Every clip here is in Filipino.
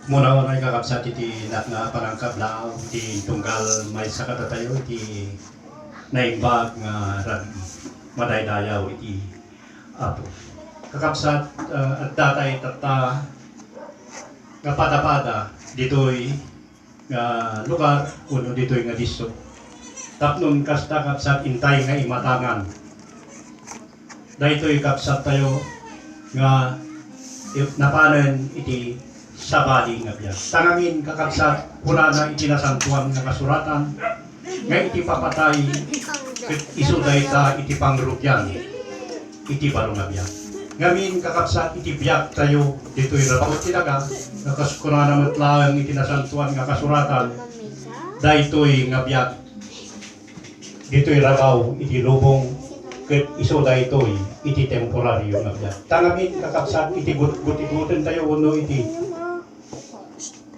Muna ay kakabsat iti nga parangkab lao iti tunggal may sakatatayo iti naimbag nga ragi madaydayaw iti ato. Kakabsat at datay tata nga pada-pada ditoy nga lugar kuno ditoy nga disto. Tapnon kasta kapsat intay nga imatangan. Daytoy kapsat tayo nga napanen iti sabali nga biya. Tangangin kakabsat kunana iti nasantuan nga kasuratan nga iti papatay isu dayta iti pangrupyan iti baro nga biya. Ngamin kakabsat iti biyak tayo dito'y rabaw tinaga kunana matlaang iti nasantuan nga kasuratan daytoy nga biyak dito'y rabaw iti lubong ket isu daytoy iti temporaryo nga biyak. Tangamin kakabsat iti gutigutin tayo uno iti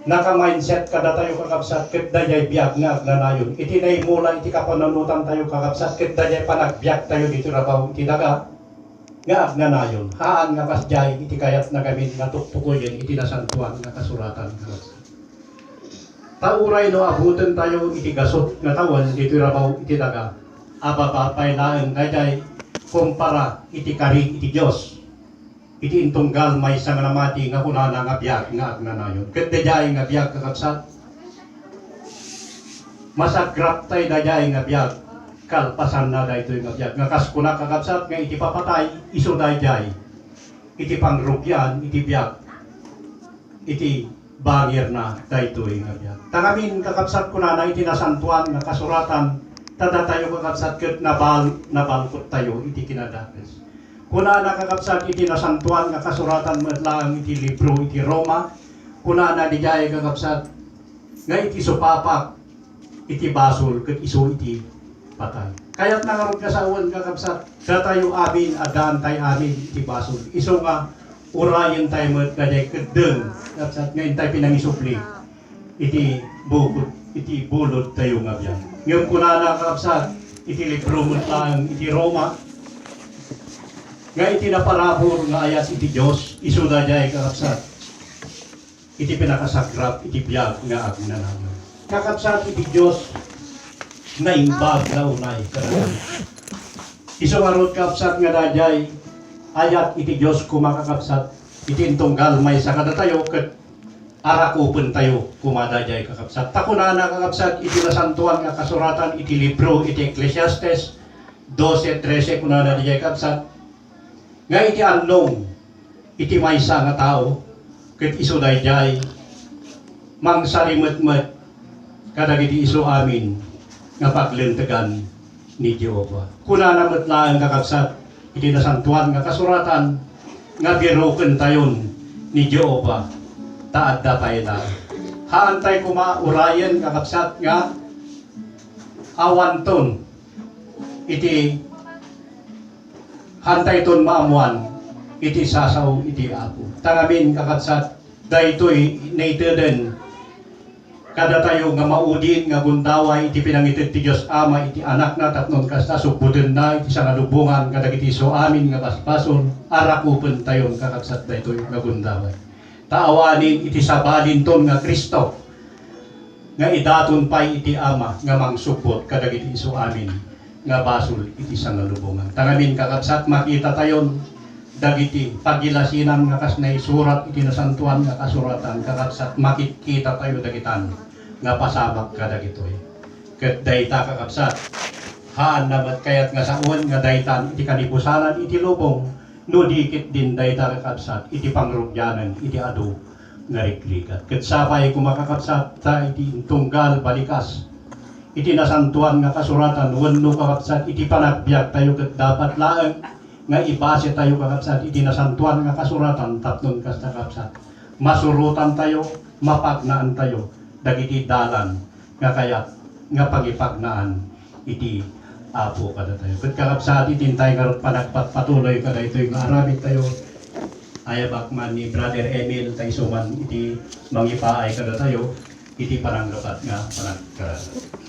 naka-mindset kada tayo kakabsat ket dayay biyak nga agnanayon. Iti naimula iti kapananutan tayo kakabsat ket dayay panagbiyak tayo dito rabaw iti daga nga agnanayon. Haan nga kasjay iti kayat nagamin nga tuktukoyen iti nasantuan nga kasuratan kakabsat. Tauray no abuten tayo iti gasot nga tawan dito rabaw iti daga. Ababapay laeng dayay kumpara iti kari iti Dios. Iti intunggal may isang namati nga kunana nga biyak nga agnanayon. Ket dayay nga biyak kakabsat. Masagrap tay dayay nga biyak kalpasan na daytoy nga biyak. Nga kaskuna kakabsat nga iti papatay isu dayay. Iti pangrupyan iti biyak. Iti bangir na daytoy nga biyak. Tangamin kakabsat kunana iti nasantuan nga kasuratan tada tayo kakabsat ket nabalkot tayo iti kinadakes. Kuna nakakabsat iti nasantuan nga kasuratan matlaang iti libro iti Roma, kuna na dijay kakabsat nga iti supapak iti basol ket isu iti patay. Kaya't nangarod ka sa uwan kakabsat datayo amin adaan tay amin iti basol. Isu nga urayen tayo met kaday kedeng kakabsat nga intay pinangisupli iti bukod iti bulod tayo nga biyan. Ngayon kuna nakakabsat iti libro matlaang iti Roma nga iti naparabor nga ayat iti Diyos, isu dayay kakabsat. Iti pinakasagrap, iti biyag nga agnanayon. Kakabsat iti Diyos na imbag na unay kanayon. Isu marot kakabsat nga dayay ayat iti Diyos kumakakabsat. Iti intunggal may sakada tayo ket arakupen tayo kumadayay kakabsat. Takunana kakabsat iti nasantuan nga kasuratan iti libro iti Ecclesiastes 12:13 kunana dayay kakabsat. Nga iti anlong iti maysa nga tao ket isu dayjay mangsarimet-met kadagiti isu amin nga paglentegan ni Jehova. Kunana met laeng kakabsat iti nasantuan nga kasuratan nga biroken tayon ni Jehova taadda tayo na. Haantay kumaurayen kakabsat nga awanton iti hantay ton maamuan iti sasaw iti apo. Tangamin kakabsat daytoy naiteden kada tayo nga maudin nga gundaway iti pinangited ti Dios Ama iti anak na tapnon kasta subuden na iti sangalubungan kadagiti isu amin nga basbason arakupen tayon kakabsat daytoy nga gundaway. Taawanin iti sabalin ton nga Kristo nga idaton pay iti Ama nga mangsupot kadagiti isu amin nga basol iti sangalubungan. Tangamin kakabsat makita tayon dagiti pagilasinan nga kasnay surat iti nasantuan nga kasuratan kakabsat makikita tayo dagitan nga pasabak kadagitoy. Ket dayta kakabsat haan namat kayat nga saon nga daytan iti kanibusanan iti lubong no dikit din dayta kakabsat iti pangrupyanan iti adu nga riklikat. Ket sapay kumakakabsat ta iti tunggal balikas iti nasantuan nga kasuratan wenno kakabsat iti panagbiag tayo ket dapat laeng nga ibase tayo kakabsat iti nasantuan nga kasuratan tapnon kasta kakabsat masurutan tayo mapagnaan tayo dagiti dalan nga kayat nga pagipagnaan iti apo kada tayo ket kakabsat itintay ngarot panagpatuloy kada itoy nga aramid tayo ayabakman ni Brother Emil tayo suman iti mangipaay kada tayo iti pananglapat nga panagkarasat.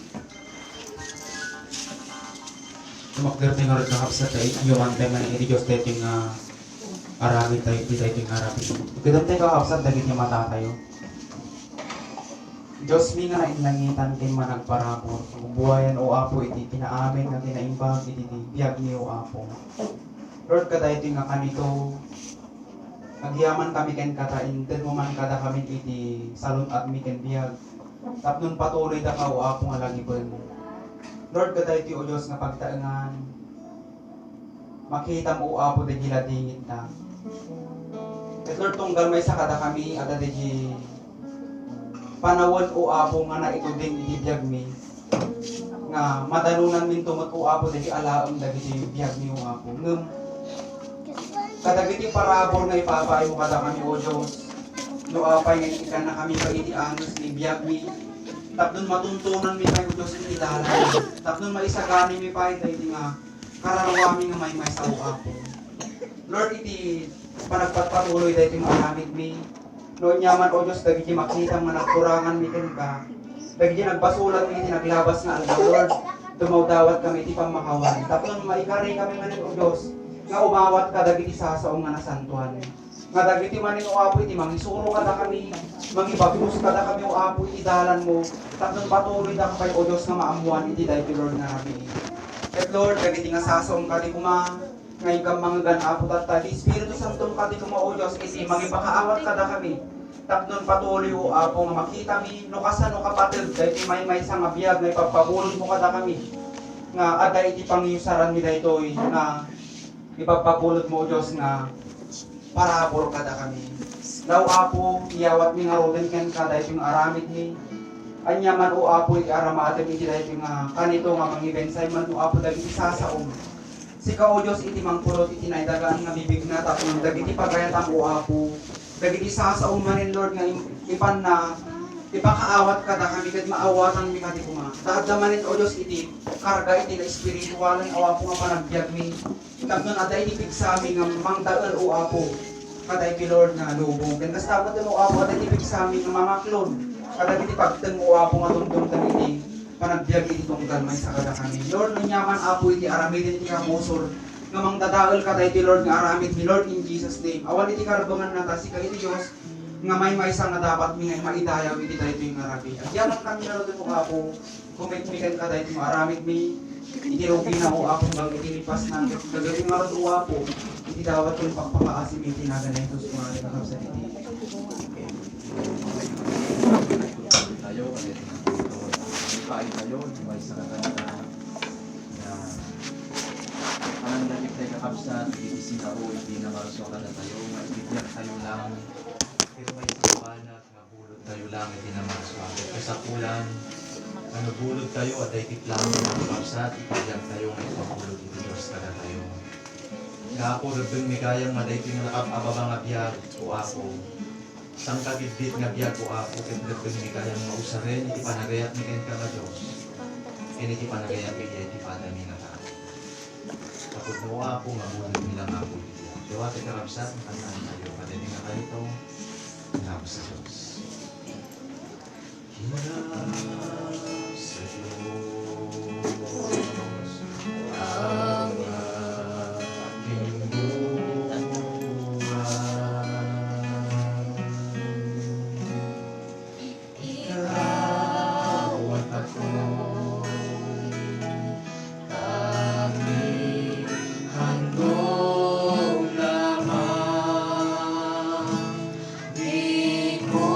Tumakder tayo nga rin nakapsat tayo yung antay man iti Diyos tayo nga arami tayo, iti tayo nga arami. Pagkadam tayo kakapsat, dagit niya mata tayo. Diyos mi nga nainlangitan kin managparabor. Buhayan o Apo iti pinaamin nga kinaimbag iti biyag ni o Apo. Lord kada iti nga kanito nagyaman kami ken kata inted mo man kada kami iti salon at mi ken biyag. Tapnon patuloy da ka o Apo nga lagipon. Lord kada iti o Diyos nga pagtaengan makita mo o Apo di giladingit na. At Lord tunggal may sa kada kami ada di panawon o Apo nga na ito din ibiyag mi nga matanunan min tumot o Apo dagi alaam dagi ibiyag mi o Apo ngem kadagiti parabor nga ipapay mo kada kami o Diyos no apay nga ikan na kami paiti angos ni ibiyag mi tapnon matuntunan mi tayo Diyos ni ilalan tapnon maisagani mi pa iti nga kararwami nga may sa o Apo Lord iti panagpatuloy dahil maramid mi noon yaman o Diyos, dagiti makita nga nagkurangan mi ka. Dagiti nagbasulat mi, naglabas nga ang Lord. Dumawdawat kami, iti pamakawan. Tapos maikari kami manin o Diyos, nga umawat ka dagiti sasaong nga nasantuan. Nga dagiti manin o Apo, iti mangisuro ka da kami, mangibagos ka da kami o Apo, iti dalan mo. Tapos patuloy da ka kayo o Diyos nga maamuan, iti dahil Lord nga rabi. At Lord, dagiti nga sasaong ka di kuma, ngayon kang mga ganapo tata, di Espiritu Santo ka di kuma o Diyos, iti mangipakaawat ka da kami. Tapnon patuloy o Apo nga makita mi no kasano kapatid dahil may sa nga biyag na ipagpabulon mo kada kami nga ada iti pangyusaran mi daytoy nga ipagpabulot mo o Diyos nga parabor kada kami daw Apo iyawat mi nga roden ken kada iti aramid mi anya man o Apo iti aramaten iti daytoy nga kanito nga mangibensay man o Apo dagiti sasaom sika o Diyos iti mangpulot iti naidagaan nga bibig na tapnon dagiti pagayatan o Apo dagiti sasaong manin Lord nga ipan na ipakaawat ka da kami kat maawatan mi kadi kuma. Daad manin o Dios iti karga iti na espiritualan awa po nga panagbiag mi. Tapnon ada iti pigsami nga mangdael o Apo. Kada iti Lord nga lubong. Ken kastabat o Apo ada iti pigsami nga mga klon. Kada iti pagten o Apo nga tungtong iti panagbiag iti tunggal may sa kada kami. Lord nanyaman Apo iti aramidin iti kamusor. Nga mangdadaol ka tayo Lord nga aramid mi Lord in Jesus name. Awan iti karabangan na si iti Diyos nga may sa nga dapat mi nga maidayaw iti tayo ito yung arabi. At yaman kami na rin mo Apo, kumit mi kan ka tayo ito aramid mi, iti rugi na o Apo bang iti lipas na gagawin nga rin o Apo, iti dawat yung pagpapaasim iti nagan na ito sa mga ito sa iti. Tayo, kain tayo, may sa katanda na ang nagip tayo kakabsat, iisin ako, hindi na maraswa ka na tayo, maibigyan tayo lang, pero may sabanat, mabulod tayo lang, hindi na maraswa. Kasi kulan, bulod tayo, at ay tiplang ng kakabsat, ipagyan tayo, may pabulod ito Diyos ka na tayo. Kapo, rubing may kayang madaiting na nakapababang abiyag o ako, sang kagibit nga biyag o ako, rubing may kayang mausarin, iti panagayat ni ka nga Diyos, iti panagayat iti padami na tao. Kapag nawa po, mabulog nila nga po dito. Diwati karabsat, makanaan tayo. Padating na kayo ito. Hinap sa Diyos. Hinap sa Diyos. Ang ating buhay. Ikaw at ako. Di ko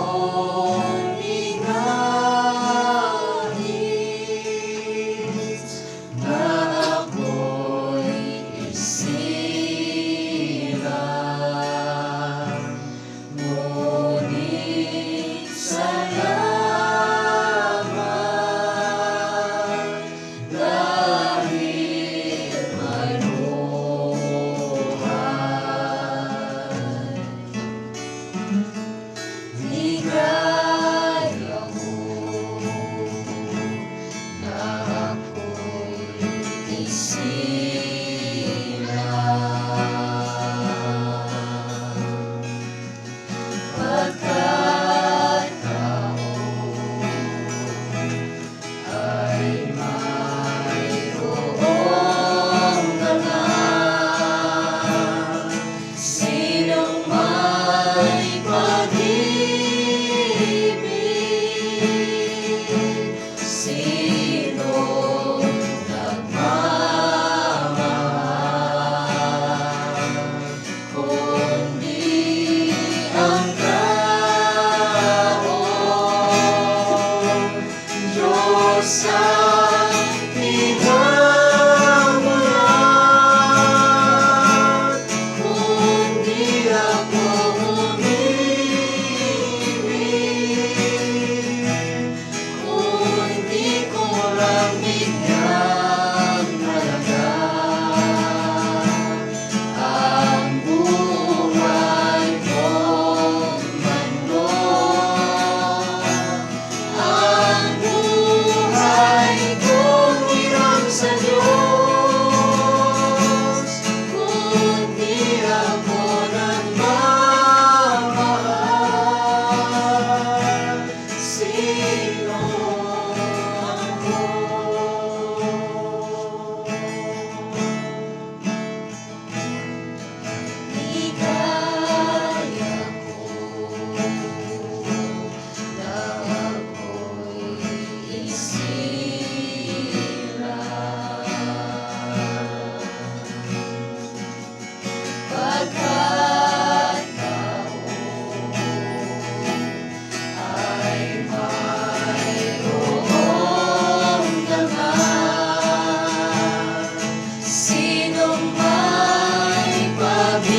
sino ako. Di kaya ko na ako'y isira. Pagkatao ay mayroong naman sinong may pag-ibig,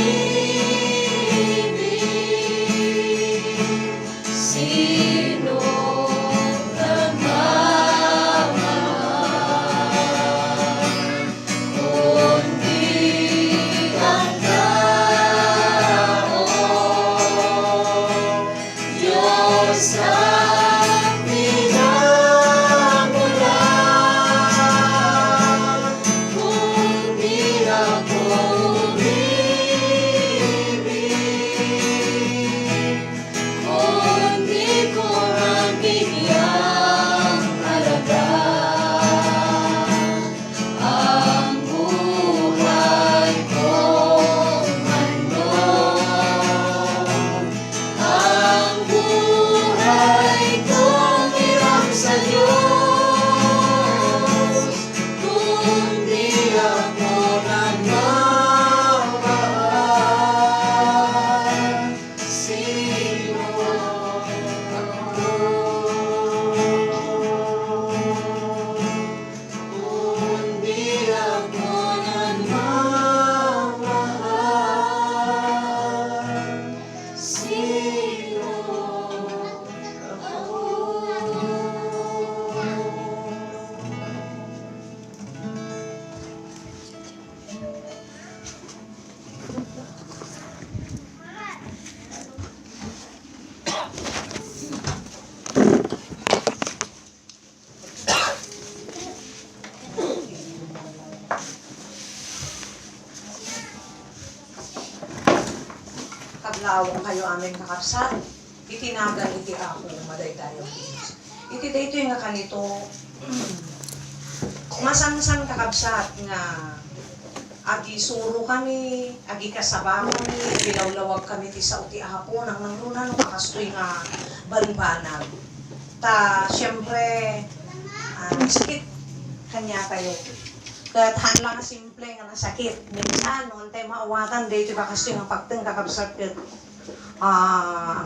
sinong nagmamahal, kundi ang tao. Diyos ang pinagmulan, kung di ako umibig, kung di ko mabigyang halaga ang buhay kong handog, ang buhay kong hiram sa Diyos, kung di ako nagmamahal, sino ako? Kung di ako nagmamahal, sino ako? Kablawang kayo aming kakapsat, itinagan iti ako madaydayo Diyos. Iti daytoy nga kanito, masansan kakapsat nga agi suro kami, agi kasaba kami, agi lawlawag kami ti sa uti hapon, ang nangrunan ng kakastoy nga banbanag. Ta, siyempre, sakit kanya tayo. Kat hanlang simple nga nasakit. Minsan, hantay maawatan, dito kakastoy nga pagteng kakapsat kat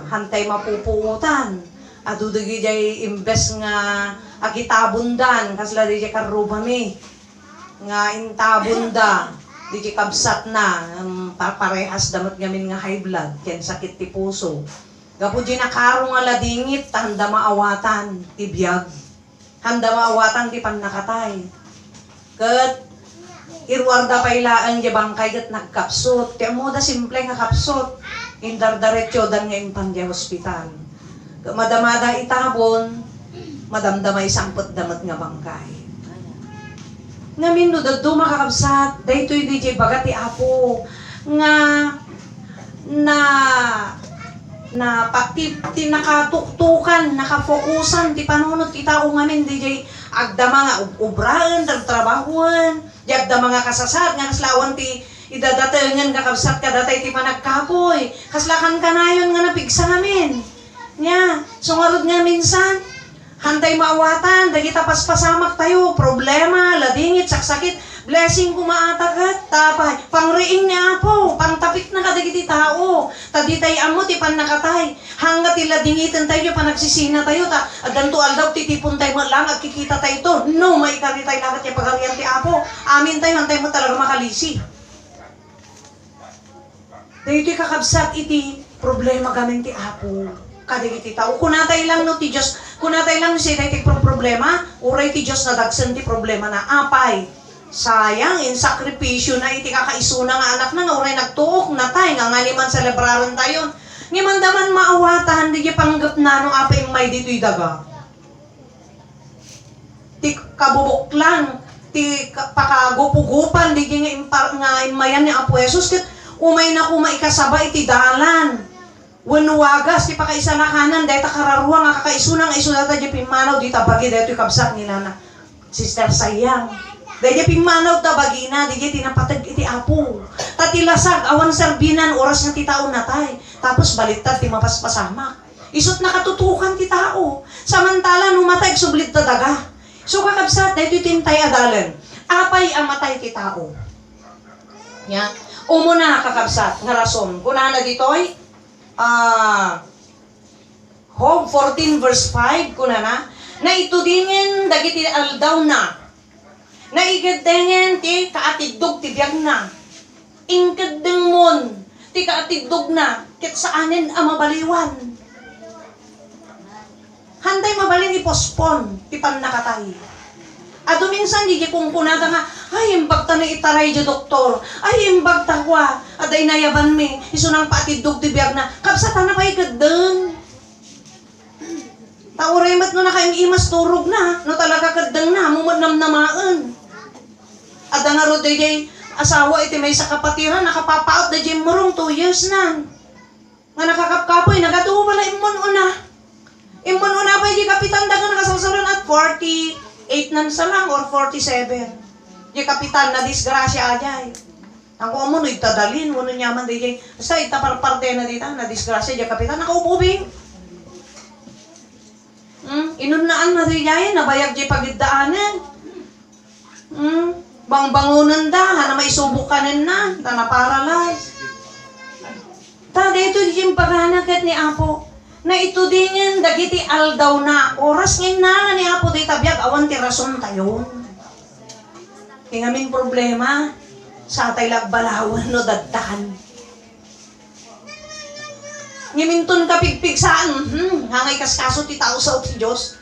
hantay mapupuutan. Adudagi jay imbes nga agitabundan, kasla di jay karubami. Nga intabunda, di jay kabsat na, parehas damat ngamin nga high blood, ken sakit ti puso. Gapo di nakaro nga ladingit, handa maawatan, ti biyag. Handa maawatan ti pannakatay. Kat, irwarda pailaan di bangkay kat nagkapsot. Ti amoda simple nga kapsot. Indardaretyo dan nga impan di hospital. Madamada itabon, madamdamay sangpot damat nga bangkay. Ngamin no, dadto makakabsat, daytoy DJ bagat ti apo, nga pati nakatuktukan, nakafokusan, ti panunot ti tao ngamin DJ agda mga ubraan, trabahuan, di agda mga kasasad, nga kaslawan ti idadatengan kakabsat kadatay ti panagkapoy, kaslakan kanayon nga napigsa ngamin. Nya, sungarod nga minsan, hantay maawatan, dagita paspasamak tayo, problema, ladingit, saksakit, blessing kumaatagat, tapay, pangriing ni Apo, pangtapik na kadagiti tao, taditay amo, ti nakatay, hanggat iladingitan tayo, panagsisina tayo, adanto aldaw, titipon tayo mo lang, at kikita tayo to, no, maikari tayo lakat yung pagharian ti Apo, amin tayo, hantay mo talaga makalisi. Dito kakabsat iti, problema gamin ti Apo, kadagiti tao. Kunatay lang no ti Diyos, kunatay lang no siya ti problema, uray ti Diyos na dagsan ti problema na apay. Sayang, in sakripisyo na iti kakaisuna nga anak na nga uray nagtuok na tayo, nga man celebraron tayo. Ngayon daman maawatahan, di panggap na no apay may dito'y daga. Ti kabubuklan, ti pakagupugupan, di nga imayan ni Apo Jesus, umay na kumaikasaba iti dalan. Wanuwagas, ti pakaisa na kanan, dahil takararuang, nga kakaisunang, iso data di pimanaw, di tabagi, dahil kabsat ni nana. Sister sayang. Dahil di pimanaw tabagi na, di tinapatag iti apo. Tatilasag, awan sarbinan, oras nga ti tao natay. Tapos baliktad, ti mapaspasamak. Isot nakatutukan ti tao. Samantala, numatay, sublit ta daga. So kakabsat, dahil tintay adalan. Apay ang matay ti tao. Yan. Umuna kakabsat, nga rason. Kuna na dito'y, Job 14 verse 5 kuna na itudingin dagiti aldaw na igaddengen ti kaatidog ti biyag na ingkaddeng mon ti kaatidog na ket saanen a mabaliwan handay mabalin ipospon ti pannakatay. Ado minsan di kung kunata nga, ay imbag ta na itaray di doktor, ay imbag ta kwa, aday nayaban mi, iso nang patidog ti biyag na, kapsatan na pa'y kadang. Tauray mat no nakaimimas turog na, no talaga kadang na, mumadnamnamaan. Ada nga ro day asawa iti may sa kapatiran, nakapapaot da di murong 2 years na. Nga nakakapkapoy, nagatuo pala imon una. Imon una pa di kapitan dagan nakasalsalan at 48 nan sa lang or 47. Di kapitan na disgrasya ajay. Ang kumo no itadalin mo no nyaman di basta itaparparte na dita na disgrasya di kapitan nakaububing. Inunaan na di jay nabayag di pagidaanan. Bangbangunan da na may subukanan na na-paralyze. Ta dito di paghanagkat ni Apo. Na itudingin dagiti aldaw na oras ngayon na ni Apo di tabiyag awan ti rason tayo. Tingamin problema sa atay lagbalawan no daddahan. Ngimintun kapigpig saan, hangay kaskaso ti tao sa ti Diyos.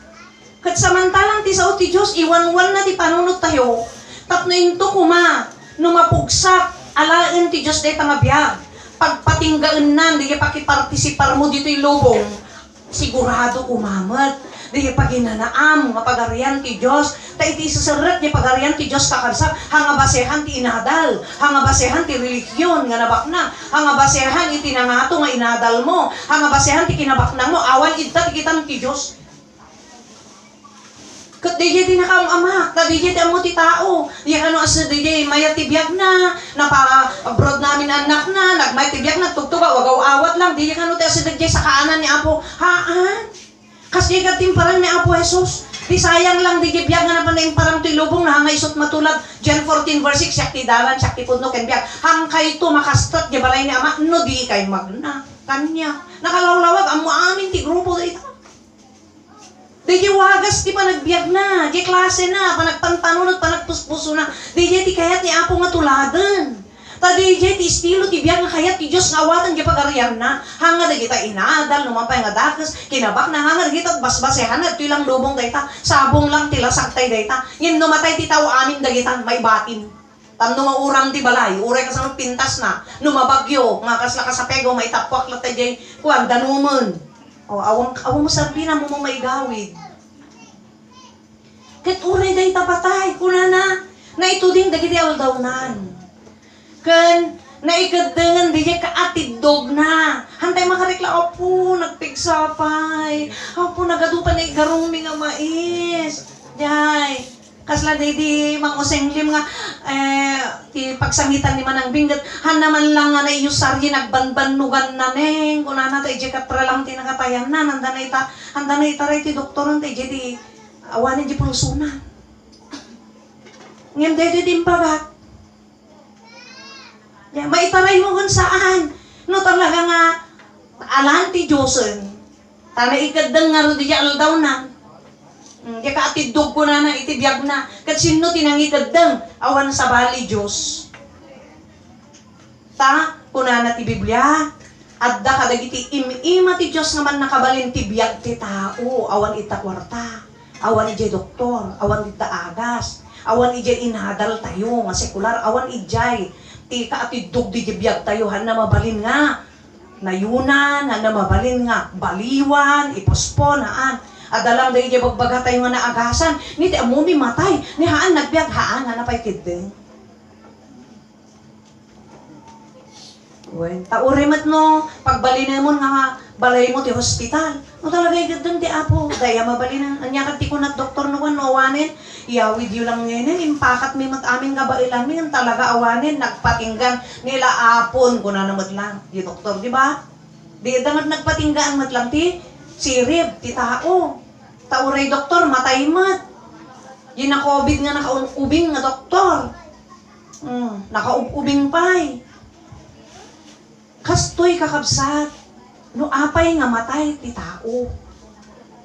Kat samantalang ti sa ti Diyos, iwan-wan na ti panunod tayo. Tapno into kuma, numapugsak, alain ti Diyos day tangabiyag. Pagpatinggaan nan, di pakipartisipar mo dito yung lubong, sigurado umamat. Di paginanaam, nga pagarian ti Diyos, ta iti sasarat, di pagarian ti Diyos kakarsak, hanga basehan ti inadal, hanga basehan ti religiyon, nga nabakna, hanga basehan iti nangato nga inadal mo, hanga basehan ti kinabakna mo, awan ita ti kitang ti Diyos. Kat DJ ti nakamamak, ta DJ ti amo ti tao. Di ano asa DJ maya ti biag na, napa-abroad namin anak na, nagmay ti biag na, tugtuga, wagaw awat lang. Di ano ti asa DJ sa kaanan ni Apo, haan? Kasi katimparan ni Apo Jesus. Di sayang lang DJ biag nga napan na imparang ti lubong na hangay isot matulad. John 14 verse 6, siyak ti dalan, siyak ti pudno ken biag. Hangkay to makastat, di balay ni Ama, no di kay magna. Kanya, nakalawlawag, amo amin ti grupo dito. Di wagas ti panagbiag na, di klase na, panagpanpanunod, panagpuspuso na. Di ti kayat ni Apo nga tuladan. Ta di ti estilo ti biag nga kayat ti Diyos nga awatan di pagarian na. Hanga da kita inadal, numampay nga dakas, kinabak na hanga da kita basbasehan na, ito lang lubong dayta, sabong lang tilasag tay dayta. Yan numatay ti tao amin da kita, may batin. Tam numaurang ti balay, uray ka sa pintas na, numabagyo, nga kasla ka sa pego, may tapwak lang tayo, kuwan, danuman. O, awang mo sabi na mo maigawid. Kat uray day tapatay, kuna na ito din dagiti aldawnan. Kan, naikaddangan di kaatidog na. Hantay makarekla, opo, nagpigsapay. Opo, nagadupan na igarong mi nga mais. Diyay. Kasla di mang usenglim nga ti pagsangitan ni manang binggat han naman lang nga naiyusaryi nagbanbanugan na neng kuna na ta ije katra lang ti nakatayan na handa na itaray ti doktoron ta ije di awanin di pulsunan ngem dede di impagat ya maitaray mo kung saan no talaga nga alan ti Diyosen tana ikaddang nga ro di aldaw na. Di ka atidog ko na itibiyag na. Kat sino tinangikaddang awan sa bali Diyos. Ta, kuna na ti Biblia. Adda kadagiti ima ti Diyos naman nakabalin ti biyag ti tao. Awan ita kwarta. Awan ijay doktor. Awan ita agas. Awan ijay inadal tayo. Nga sekular. Awan ijay. Ti ka atidog di biyag tayo. Han na mabalin nga. Nayunan. Han na mabalin nga. Baliwan. Iposponaan. Adalang dahil di bagbaga tayo nga naagasan. Ni ti amumi matay. Ni haan nagbiag haan. Hanapay kideng. Wen, taurimat no, pagbalinan mo nga balay mo ti hospital. No talaga igandang ti apo, daya mabalinan. Anya kat ti kunat doktor no no awanin, iyawid yu lang ngayon, impakat mi mat aming kabailan mi, talaga awanin, nagpatinggan nila apon, kuna namat lang, di doktor, di ba? Di damat nagpatinggaan mat lang ti, sirib, ti tao. Tauray doktor, matay mat. Di na COVID nga nakaubing nga doktor. Nakaubing pa'y. Kastoy kakabsat, no apay nga matay ti tao.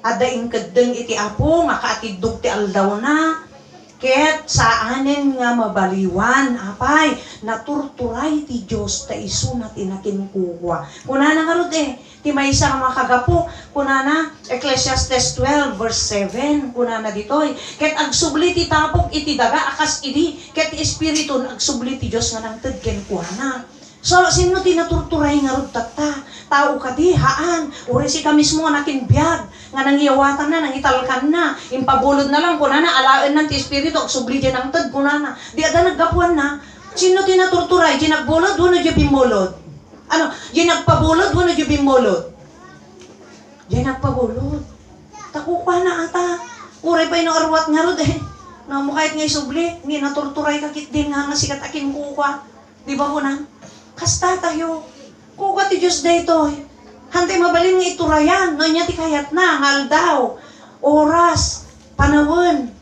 Adaing kadeng iti apo, nga kaatidog ti aldaw na. Ket saanen nga mabaliwan, apay, naturturay ti Diyos ta isu na tinakinkuwa. Kunana nga rod ti maysa nga makagapo, kunana, Ecclesiastes 12 verse 7, kunana ditoy. Ket agsubli ti tapok iti daga, akas idi, ket ti espiritu agsubli ti Diyos nga nang tedken kuana. So, sino tinaturturay nga rod tata? Tao ka di, haan. Uri si ka mismo nga nakin biyag. Nga nangyawatan na, nangitalkan na. Impabulod na lang, kunana, alain ng ti espiritu, agsubli dyan ang tad, kunana. Di ada naggapuan na. Sino tinaturturay? Di nagbulod, wano di bimulod. Ano? Di nagpabulod, wano di bimulod. Di nagpabulod. Takupa na ata. Uri pa arwat nga rod No, mo kahit nga isubli, hindi naturturay kakit din nga sikat akin kuka. Di ba ko na? Kasta tayo. Kuka ti Diyos dayto. Hantay mabalin nga iturayan. No niya ti kayat na. Ngal daw. Oras. Panawon.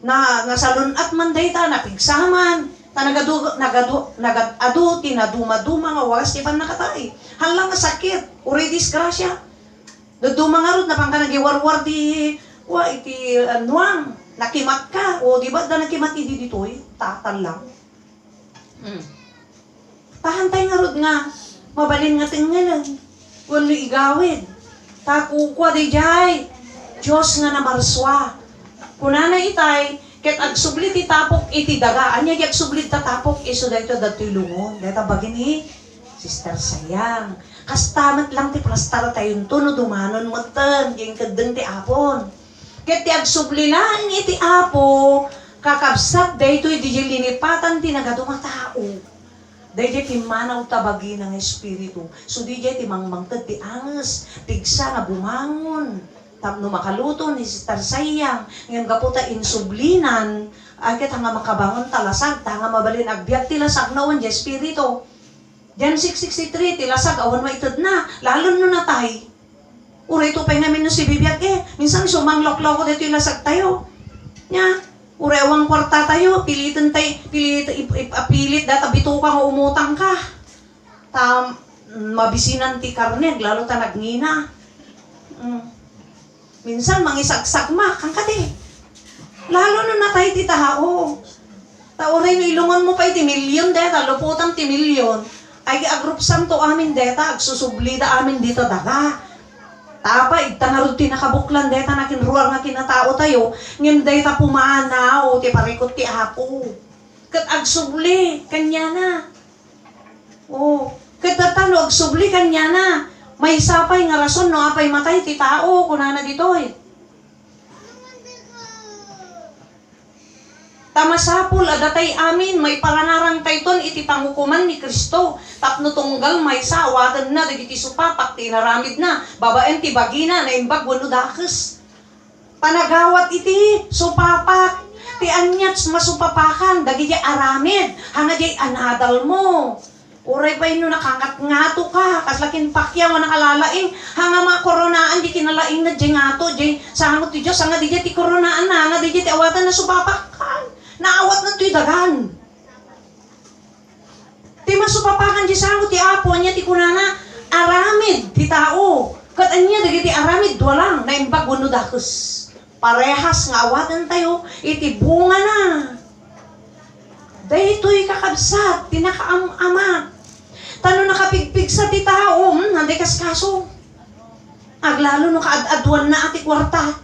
Na salunat man dayta. Napigsaman. Nagadu. Tinaduma-duma nga wagas. Di pa nakatay. Halang nga sakit. Uri disgrasya. Duduma nga rod. Napang ka nagiwarwar di. Iti anuang. Nakimat ka. O di ba da nakimat idi dito tatal lang. Tahantay nga rod nga, mabalin nga tinggalan. Walo igawid. Takukwa di jay. Diyos nga namarswa. Kunana itay, ket agsublit itapok iti daga. Anya agsublit tatapok, iso dahito dato'y lungon. Dahito bagini, Sister Sayang. Kastamat lang ti plastar tayon to, no dumanon mo tan, yung kadang ti apon. Ket ti agsubli lang iti apo, kakabsat dahito'y di linipatan ti nagaduma tao. Dahil ti manaw tabagi ng espiritu. So di ti mangmangtad ti anges. Pigsa nga bumangon. Tapno makaluto ni Sister Sayang. Ngayon gaputa insublinan. Agit nga makabangon talasag. Tanga mabalin agbiag ti lasag nawan di espiritu. Diyan 663 ti lasag awan maitad na. Lalo no natay. Uray to pa'y namin no si bibiyag Minsan sumanglok-loko dito yung lasag tayo. Nya. Urewang kwarta tayo, pilitin ipapilit, data bito ka nga umutang ka. Mabisinan ti karneg, lalo ta nagngina. Minsan, mangisagsak ma, kang kati. Lalo na natay ti tao. Tauray no ilungan mo pa iti milyon, deta, luputan ti milyon. Ay agrupsan to amin, deta, agsusublida amin dito daga. Tapa, igtangarod ti nakabuklan, deta nakin ruwar nga kinatao tayo, ngin deta pumana, o ti parikot ti apo. Kat agsubli, kanya na. O, kat datano, agsubli, kanya na. May sapay nga rason, no, apay matay ti tao, kunana dito Tamasapul, adatay amin, may paranarang tayton, iti panghukuman ni Kristo. Tapno tunggal may sawatan na, dagiti supapak, tinaramid na, babaen ti bagina, na imbag wano dakes. Panagawat iti, supapak, ti anyats masupapakan, dagiti aramid, hanga jay anadal mo. Uray pa ino nakangat-ngato ka, kaslakin pakya mo nakalalaing, hanga mga koronaan, di kinalaing na jay ngato, jay sangot ti Diyos, hanga di jay ti koronaan na, hanga di jay ti awatan na supapakan. Naawat na to'y dagan. Ti masupapakan di sangot ti apo, niya ti kunana, aramid ti tao. Kat anya dagiti aramid, duwalang, na imbag wano dakes. Parehas nga awatan tayo, iti bunga na. Dahito'y kakabsat, tinakaam-ama. Tano nakapigpig sa ti tao, hindi kaskaso. Aglalo no kaad-adwan na ati kwarta.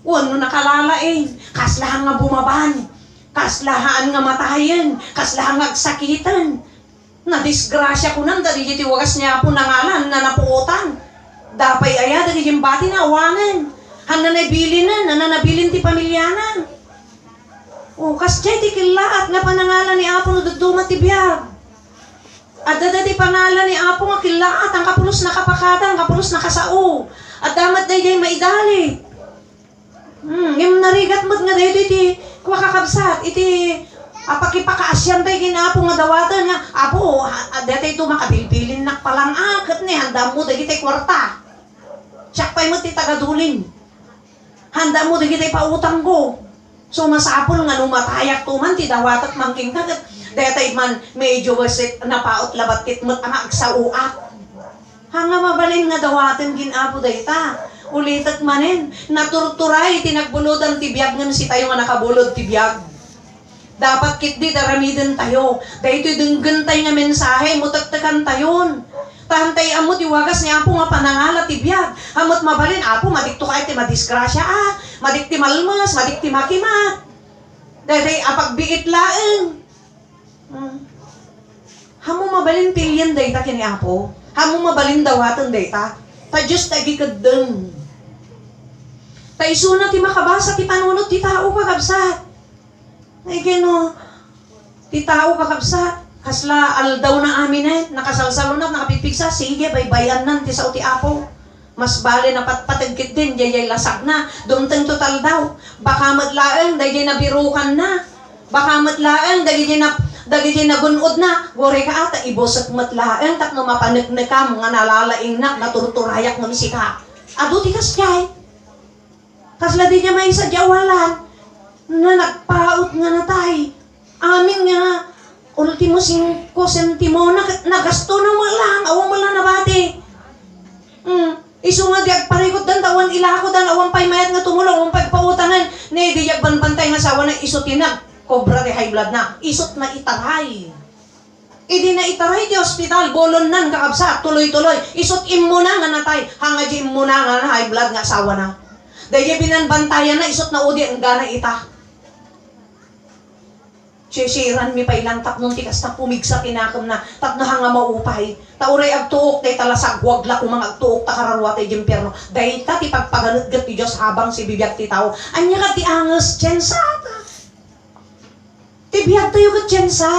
Wano nakalalain, kaslahan nga bumaban. Kaslahan nga matayen, kaslahan nga agsakitan. Na-disgrasya ko nang, dali jiti wagas niya po nangalan, na napuutan. Dapay aya, dali jimbati na awanan. Hana nabilin na, nabilin ti pamilyanan. O, kas jay ti kilaat nga panangalan ni Apo no duduma ti biyag. At dati pangalan ni Apo nga kilaat, ang kapulos na kapakatan, kapulos na kasao. At damat day maidali. Yung narigat mo't nga dito iti kuha kakabsat, iti apakipakaasyan tayo kinapo nga dawatan nga. Apo, dati ito makabilbilin na palang akit ni, handa mo dagi tayo kwarta. Siyak pa'y mo ti tagadulin. Handa mo dagi tayo pautang ko. So masapol nga numatayak tuman, ti dawatat mangking kagat. Dati man medyo wasit napaot labat kitmot ang agsauak. Hanga mabalin nga dawatan ginapo dayta. Ulitat manin, naturturay, tinagbulodan tibiyag nga si tayo nga nakabulod tibiyag. Dapat kit di taramidin tayo. Dahil ito'y dunggantay nga mensahe, mutagtagan tayon. Tahantay amot iwagas ni Apo nga panangala tibiyag. Amot mabalin, Apo, madikto ka iti madisgrasya madikti malmas, madikti makimat. Dahil apagbiit laeng. Hamo mabalin pilyan dayta kini Apo. Hamo mabalin dawatan dayta. Ta Diyos tagi kadeng. Ta isuna ti makabasa ti panunot ti tao kakabsat. Ay gano, ti tao kakabsat. Kasla aldaw na amin nakasalsalunat, nakapipigsa, sige baybayan nan ti sao ti Apo. Mas bale na patagkit din, jayay lasak na. Dumteng total daw. Baka matlaeng, dayay nabirukan na. Baka matlaeng, dagay nagunod na. Gore ka ata, ibosat matlaeng, tapno mapanagna mga nalalaing na, naturturayak ng sika. Ado ti kasyay. Kasla di niya may sadyawalan na nagpaut nga natay. Amin nga, ultimo 5 sentimo, nagasto na mo lang, awang mo lang nabati. Isu nga diag parikot dan, tawan ilako dan, awang pay mayat nga tumulong, awang pagpautangan, ne diag banbantay nga sawa na isot tinag, kobra de high blood na, isot na itaray. Idi na itaray di hospital, bolon nan kakabsa, tuloy-tuloy, isot immo na nga natay, hanga di immo na nga high blood nga sawa na. Dahil binanbantayan na, isot na udi ang gana ita. Sisiran mi pa ilang tapnong tikas na pumigsa kinakam na tapno hanga maupay. Tauray agtuok day talasag, wag la kung mga agtuok takararwa tay jimpierno. Dahil ta ti pagpaganut-gat ti Diyos habang si bibiyag ti tao. Anya ka ti angas tsensa. Ti biyag tayo kat tsensa.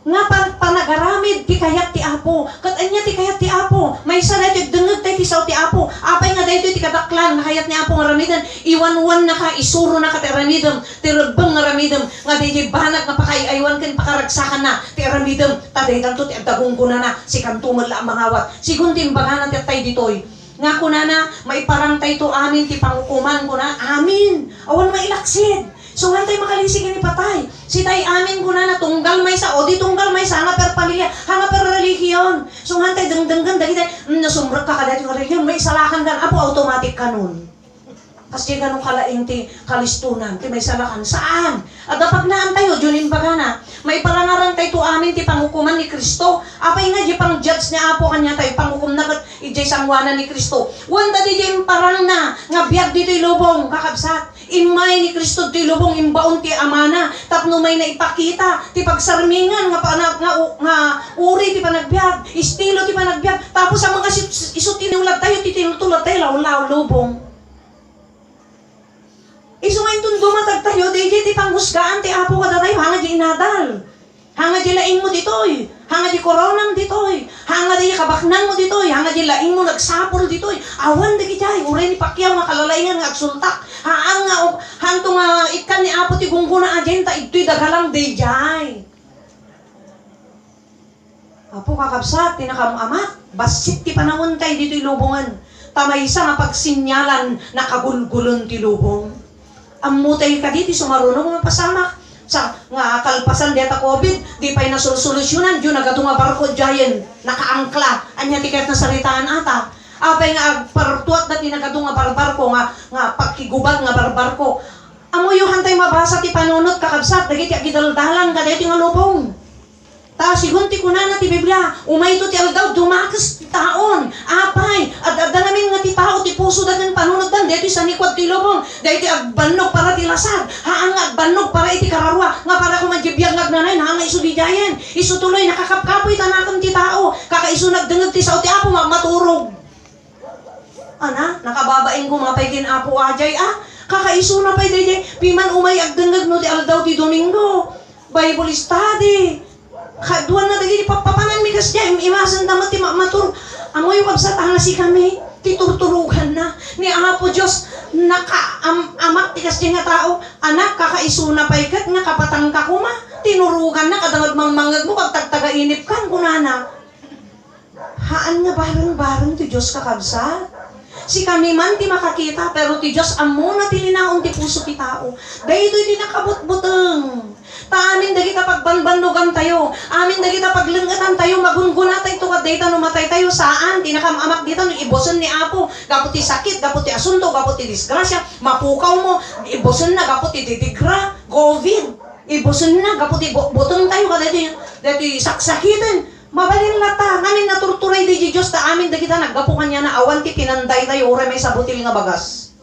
Nga panagaramid ti kayat ti Apo. Kat anya ti kayat ti Apo. May sana ti dengeg tayo ti sao ti Apo. Apay nga dahito ti kadaklan nga kayat ni Apo nga ramidan. Iwan-wan na ka, isuro na ka ti ramidam. Ti rebeng nga ramidam. Nga di banag nga pakaiaywan kan pakaragsakan na. Ti ramidam. Tadaytan to ti agdagungkuna na. Si kantumal la ang mangawat. Sigun timbangan na ti tay ditoy. Nga kunana, maiparang tayo to amin ti pangukuman ko na. Amin. Awan mailaksid. So hantay makalisig ni patay. Si tay amin ko na tunggal may sa o di tunggal may sa hanga per pamilya, hanga per relihiyon. So hantay dengdenggan dagi tay nasumbrek ka kadati nga relihiyon, may salakan gan apo automatic kanun. Kasi ganun kalaing ti kalistunan, ti may salakan saan? At dapat naan tayo junin pagana. May parangaran tayo to amin ti pangukuman ni Kristo. Apay nga di pang judge ni Apo kanya tayo pangukum na kat ijay sangwanan ni Kristo. Wanda di di parang na nga biag dito'y lubong kakabsat. Imay ni Kristo ti lubong imbaon ti amana tapno may naipakita ti pagsarmingan nga uri ti panagbiag estilo ti panagbiag tapos ang mga isot tinulat tayo ti tinutulad tayo law lubong iso nga itong dumatag tayo di panghusgaan ti Apo kada tayo hanga di inadal hanga di laing mo ditoy hanga di koronang ditoy hanga di kabaknan mo ditoy hanga di laing mo nagsapol ditoy awan di kitay uray ni Pacquiao nga kalalaingan nga agsultak haan nga hanto nga ikan ni Apo ti gungguna agenta ito'y dagalang dayjay Apo kakabsat tinakamuamat basit ti panahon kay dito'y lubongan tamaysa nga pagsinyalan nakagulgulon ti lubong amutay ka diti sumarunong nga pasamak sa nga kalpasan deta COVID di pa'y nasolusyonan yun nagato nga barko dyayen nakaangkla anya tiket na saritaan ata apay nga agpartuat dati nagato nga barbarko nga pagkigubat nga barbarko amoy hantay mabasa ti panunot kakabsat dagiti agidaldalan kadeti nga lubong ta sigunti kunana ti Biblia umay to ti aldaw dumakas ti taon apay at namin nga ti tao ti puso dagan panunot dan deti sa nikwad ti lubong deti agbannog para ti lasag haan nga agbannog para iti kararwa nga para kung madjibiyag nagnanay na nga isu di jayen isu tuloy nakakapkapoy tanakam ti tao kakaisu nagdengeg ti sao ti Apo maturog ana nakababain ko mapay kin Apo ajay kakaisu na pay deti piman umay agdengeg no ti aldaw ti Domingo Bible study Kaduan na dagi papapanan mi kas diay imasan damat ti matur. Amoy kabsat ang si kami titurturugan na ni Apo Dios amak ti kas nga tao anak kakaisuna pa ikat nga kapatang ka kuma tinurugan na kadangad mangmangag mo kag tagtaga-inip kan kunana. Haan nga bareng-bareng ti Dios kakabsat. Si kami man ti makakita pero ti Dios amo na tilinaon ti puso ti tao. Daytoy ti nakabutbuteng. Amin dagita pagbanbandugan tayo. Amin dagita paglengatan tayo. Magungguna tayo kat dayta numatay tayo. Saan? Tinakamamak dito ni iboson ni Apo. Gaputi sakit, gaputi asunto, gaputi disgrasya. Mapukaw mo. Iboson na, gaputi titigra. COVID. Iboson na, gaputi butong tayo. Dito saksakitin. Mabalin lata. Namin naturturay di Diyos. Ta amin dagita naggapukan niya na awan ti pinanday tayo. Ure may sabutil nga bagas.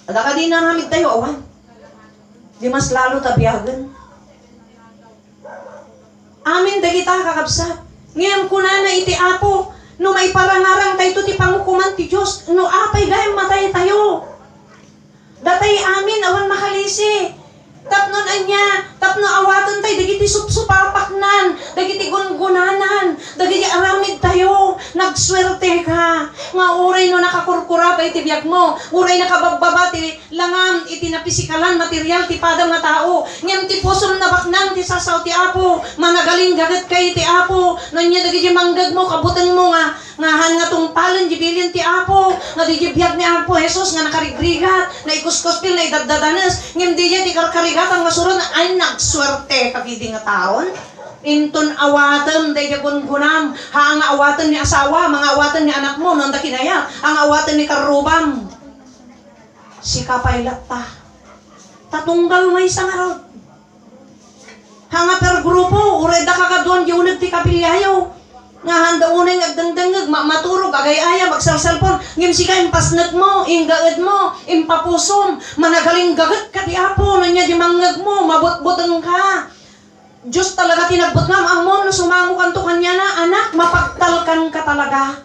Ada ka din na namin tayo awan. Di mas lalo tabiyagan. Amin dagita kakabsat. Ngayam kuna na iti Apo, no may parangarang tayo ti pangukuman ti Diyos, no apay gayam matay tayo. Datay amin awan makalisi. Tapnon anya, tapno awatan tayo, dagiti supapaknan, dagiti gungunanan, dagiti aramid tayo, nagswerte ka. Nga uray no nakakurkura pa iti biyak mo, uray nakabagbaba ti langam, iti napisikalan, material, ti padam nga tao. Ngem ti pusom na baknang, ti sasaw ti Apo, managaling gagat kay ti Apo, nanya dagiti manggag mo, kabutang mo nga, ngahan nga tungpalan, jibilin ti Apo, nga di biyag ni Apo Jesus, nga nakarigrigat, na ikuskospil, na idadadanas, ngem di ti karkarigat, ang masuron ay nagswerte kakiti nga taon. Inton awatan, dahi gungunam, ang awatan ni asawa, mga awatan ni anak mo, nanda kinaya, ang awatan ni karubam. Si kapaylat ta. Tatunggal may isang araw. Hanga per grupo, ureda kakaduan di unag ti kapilyayo. Nga handa unay agdangdangag, maturog, agay-aya, magsalsalpon, ngimsika impasnag mo, inggaad mo, impapusom, managaling gagat ka di Apo, nanya di manggag mo, mabot-botang ka. Diyos talaga tinagbot nga, ang mo, no sumango kanto kanya na, anak, mapagtalkan ka talaga.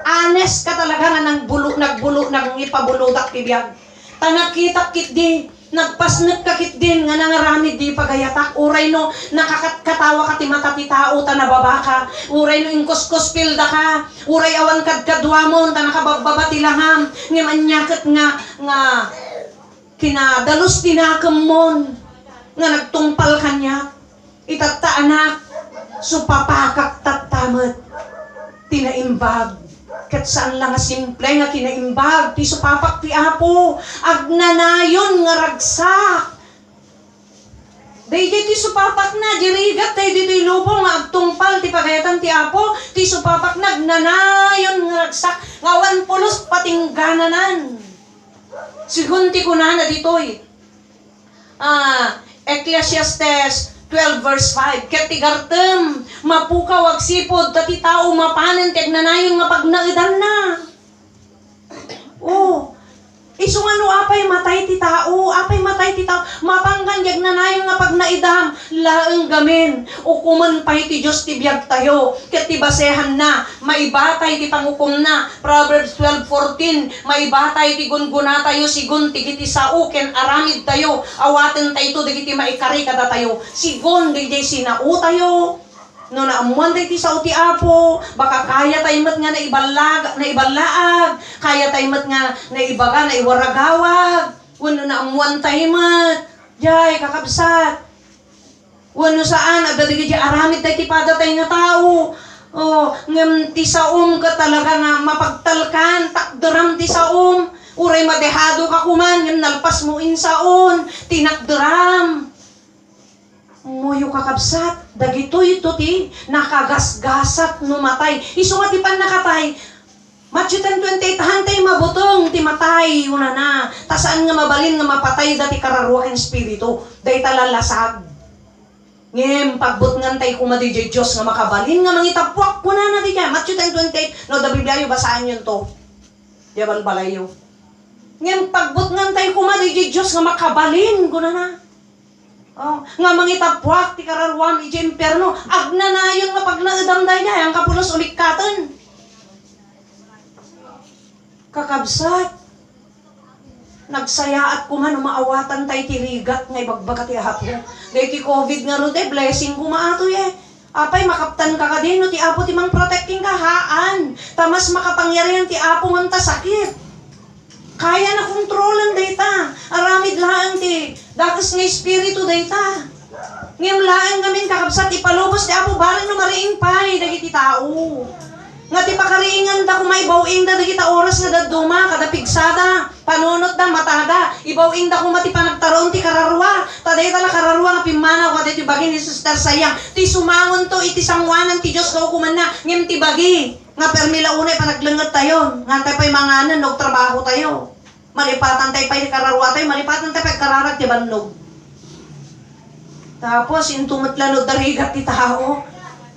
Honest ka talaga nga nagipabuludak tibiyag. Tanakita kit di, nagpasnag kakit din nga nangaramid di pagayatak. Uray no, nakakatawa ka ti mata ti tao, tanababa ka. Uray no, ingkos-kos pilda ka. Uray awan kadkadwa mo, tanakababbaba ti langam. Ngimanyakit nga kinadalos tinakam mon. Nga nagtungpal kanya. Itata anak, supapakak tatamat. Tinaimbag. Kat saan lang nga simple nga kinaimbag, ti supapak ti Apo, agnanayon nga ragsak. Day ti supapak na, dirigat tayo dito ilubong nga agtungpal ti pagayatan ti Apo, ti supapak na, agnanayon nga ragsak, ngawan pulos patinggananan. Sigun ti kunana dito'y, Ecclesiastes 12 verse 5, ket tigartem, mapukaw agsipod, tati tao mapanen, tegnanayon nga pagnaidan na. Oh, iso nga no, apay matay ti tao, mapanggan, yagnanayon nga pagnaidam, laeng gamin, ukuman pa ti Diyos ti biyag tayo, ket ti basehan na, maibatay ti pangukom na, Proverbs 12:14, maibatay ti gunguna tayo, sigun ti giti sao, ken aramid tayo, awaten tayo, digiti maikari kada tayo, sigun digiti sinao tayo, no naamuan tayo ti sao ti Apo, baka kaya tayo mat nga naibalaag, kaya tayo mat nga naibaga, naiwaragawag, wano naamuan tayo mat, jay, kakabsat, wano saan, agdadigiti aramid tayo ti pada tayo nga tao, oh, ngam ti saom ka talaga nga mapagtalkan, takdaram ti saom, uray madehado ka kuman, ngam nalpas mo insaon, tinakdaram, muyo kakabsat, dagito ito ti nakagasgasat numatay. Iso nga ti pan nakatay. Matthew 10:28, hantay mabutong ti matay una na. Tasaan nga mabalin nga mapatay dati kararuaken espiritu. Day talalasag. Ngem pagbut ngantay kumadi di Diyos nga makabalin nga mangitapwak kuna na di dyan. Matthew 10:28, no da Biblia yu basaan yun to. Di balbalayo. Ngem pagbut ngantay kumadi di Diyos nga makabalin kuna na. Oh, nga mangitapwak ti kararuam iti imperno, agnanayon nga pagnaedam dayay ang kapulos ulikkaten. Kakabsat. Nagsaya at kuman maawatan tay tirigat ngay bagbagat ihapo. Dahil ki COVID nga ro blessing kumaato Apay makaptan ka ka din no ti apo ti mang protecting ka haan. Tamas makapangyarihan ti apo nganta sakit. Kaya na kontrolan data. Aramid laang ti dakas nga espiritu data. Ngem laang gamin kakabsat ipalubos ti apo bareng no mariing pay dagiti tao. Nga ti pakariingan da kumaibaw-ing da dagita oras nga daduma kada pigsada panunot da matada ibaw-ing da kumati panagtaron ti kararwa taday tala kararwa nga pimana kada ti bagi ni Sister Sayang ti sumangon to iti sangwanan ti Dios daw kuman na ngem ti bagi nga permila unay panaglenget tayo ngantay pay manganan og trabaho tayo malipatan tay pay ti kararwa tayo malipatan tay pay kararag ti bannog tapos intumetlanod darigat ti tao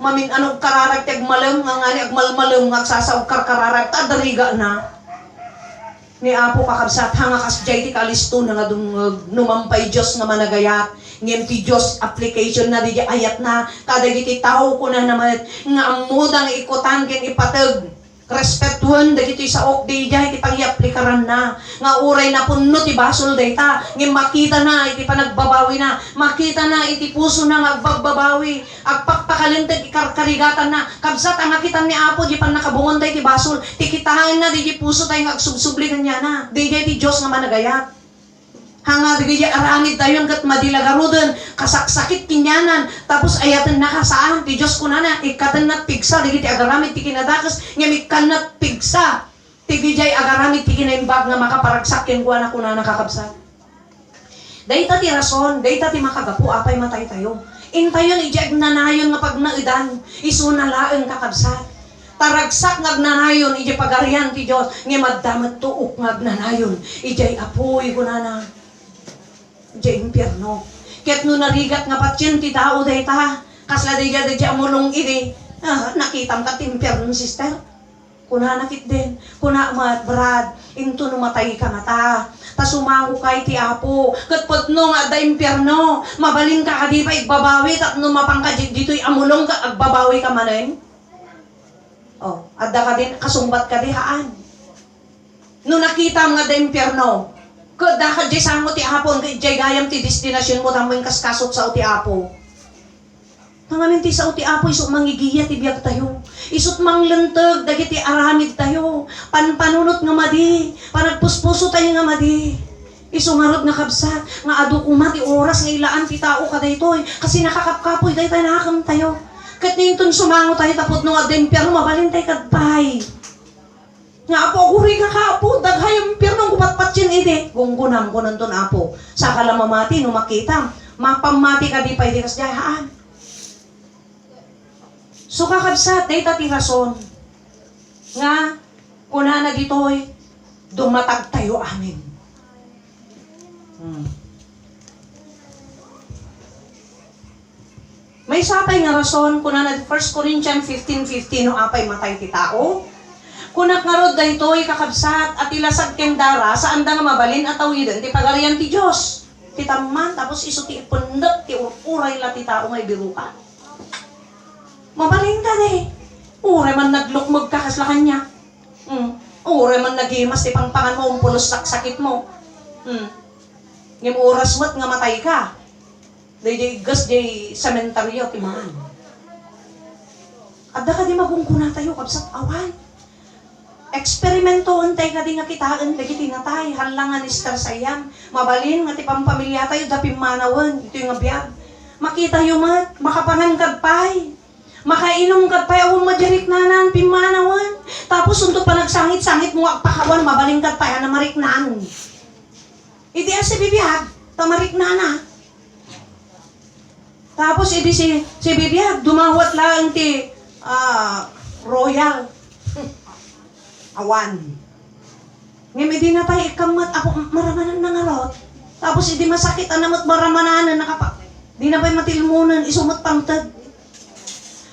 mamin anong kararag ti agmalem nga ngani agmalmalem nga sasaw karkararag ta dariga na ni apo kakabsat hanga kasjay ti kalisto na nga dungeg numampay Dios nga managayat ngem ti Dios application na di ayat na kadagiti tao ko na naman nga amudang ikutan ken ipateg respetuan dagiti saok di iti pang-iaplikaran na nga uray na punno ti basol dayta ngem makita na iti panagbabawi na makita na iti puso na agbabawi agpakpakalinteg ikarkarigatan na kabsat ang akitan ni apo di pan nakabungon day ti basol ti kitahan na di puso tay nga agsubsubligan niya na di ti Dios nga managayat hanga di aramid tayon kat madilagarudan kasaksakit kinyanan tapos ayatan nakasaan ti Dios kunana ikatan na pigsa di agaramid ti kinadakas ngem ikanat pigsa ti gijay agaramid ti kinaimbag nga makaparagsak ken kuana kunana kakabsat dayta ti rason dayta ti makagapu apay matay tayo intayon ijay nanayon nga pagnaidan isuna laeng kakabsat taragsak ngagnanayon ijay pagarian ti Dios ngem addamet tuok ngagnanayon ijay apoy kunana ijay impyerno ket no narigat nga patyen ti tao dayta kasla dayta amulong ini nakitam ka ti impyerno sister kuna nakit din kuna brad into numatay ka mata ta sumango kay ti apo ket putno nga da impyerno mabalin ka kadi pa igbabawi tat no mapangka ditoy amulong ka agbabawi ka manen adda ka din kasumbat ka di haan no nakita nga da impyerno kada ka jay sango ti apon jay gayam ti destinasyon mo tamoy kaskasot sa uti apo nangamin ti sa uti apo isut mangigiya ti biag tayo isut manglenteg dagiti aramid tayo panpanunot nga madi panagpuspuso tayo nga madi isumarod nga kabsat nga adu kumati oras nga ilaan ti tao ka daytoy kasi nakakapkapoy dayta nakakam tayo ket ninton sumango tayo tapot no adden pero mabalin tayo kadpay nga apo guri ka apo daghayam pirnong kupatpatsin ide gunggunam ko nanton apo sa kalamamati no makita mapamati ka di pa ide kas jahaan so kakabsat dayta ti rason nga kuna na ditoy dumatag tayo amin may sapay nga rason kuna na 1 Corinthians 15:15 no apay matay ti tao kunak nga rod daytoy kakabsat at ilasag ken dara saan da nga mabalin at tawiden ti pagarian ti Dios ti tamman tapos isu ti ipundot ti uray la ti tao nga ibiruka mabalin ka de uray man naglukmog ka kasla kanya uray man nagimas ti pangpangan mo umpulos sakit mo ngem oras mo't nga matay ka day gas day sementaryo ti man adda ka di magungkuna tayo kabsat awan eksperimento untay ka di nga kitaan dagiti natay halangan ni Sister Sayang mabalin nga ti pampamilya tayo dapim manawan ito yung abiyag makita yung mat makapangan kadpay makainom kadpay awang majarik nanan pimanawan tapos unto pa nagsangit-sangit mo pakawan mabalin kadpay na mariknan idi si bibiyag tamarik nana tapos idi si bibiyag dumawat lang ti royal awan. Ngem di na tayo ikamat ako maramanan na ngarot. Tapos hindi masakit anamot maramanan nakapa. Di na pa'y matilmunan isumot pangtad.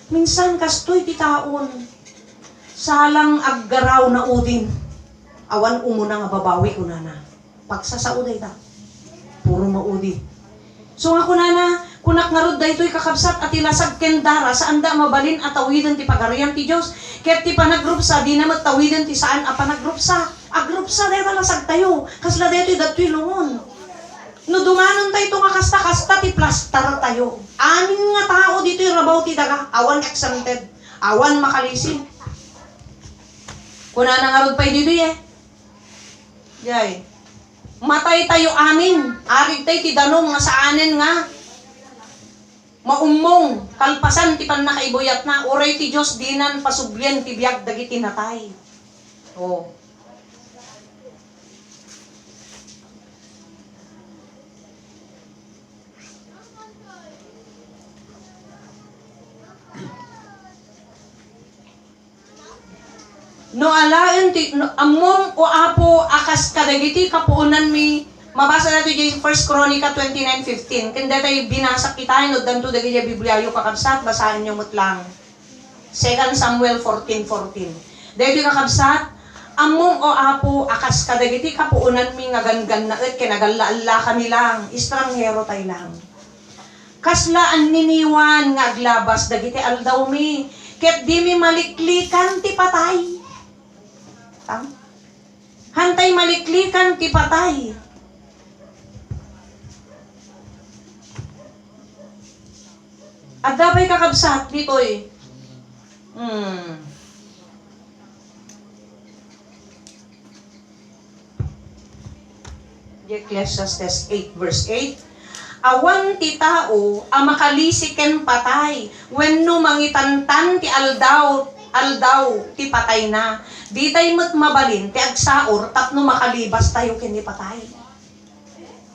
Minsan kastoy ti taon. Salang aggaraw na udin. Awan umuna nga babawi ko na. Pagsasauday ta. Puro maudi. So nga kunana, kunak nga rod daytoy kakabsat at ilasag ken dara saan da mabalin at tawidan ti pagarian ti Dios ket ti panagrupsa di na magtawidan ti saan a panagrupsa Agrupsa dahil talasag tayo. Kasla dahil dato'y lungon. No dumanon tayo ito nga kasta-kasta ti plastar tayo. Amin nga tao dito yung rabaw ti daga. Awan exempted. Awan makalisin. Kuna nangarod pa dito eh. Jay. Matay tayo amin. Arig tayo ti danom nga saanin nga. Maumong. Kalpasan ti pan nakaibuyat na. Uray ti Diyos dinan pasublyan ti biyag dagiti natay. Oh. No alaen ti no, amom o apo akas kadagiti kapuunan mi mabasa nato di 1 Chronica 29:15 kanda tayo binasak kita no danto dagiti Bibliayo kakabsat basahin niyo mutlang 2 Samuel 14:14 dahil kakabsat amom o apo akas kadagiti kapuunan mi nga gangan na et kinagalla kami lang estranghero tay lang kasla an niniwan nga aglabas dagiti aldaw mi ket di mi maliklikan ti patay. Hantay maliklikan ti patay. At dabay kakabsat dito eh. Ecclesiastes 8:8. Awan ti tao a makalisiken patay wenno mangitantan ti aldaw ti patay na. Di tayo mabalin, ti agsaor, tapno makalibas tayo kini patay.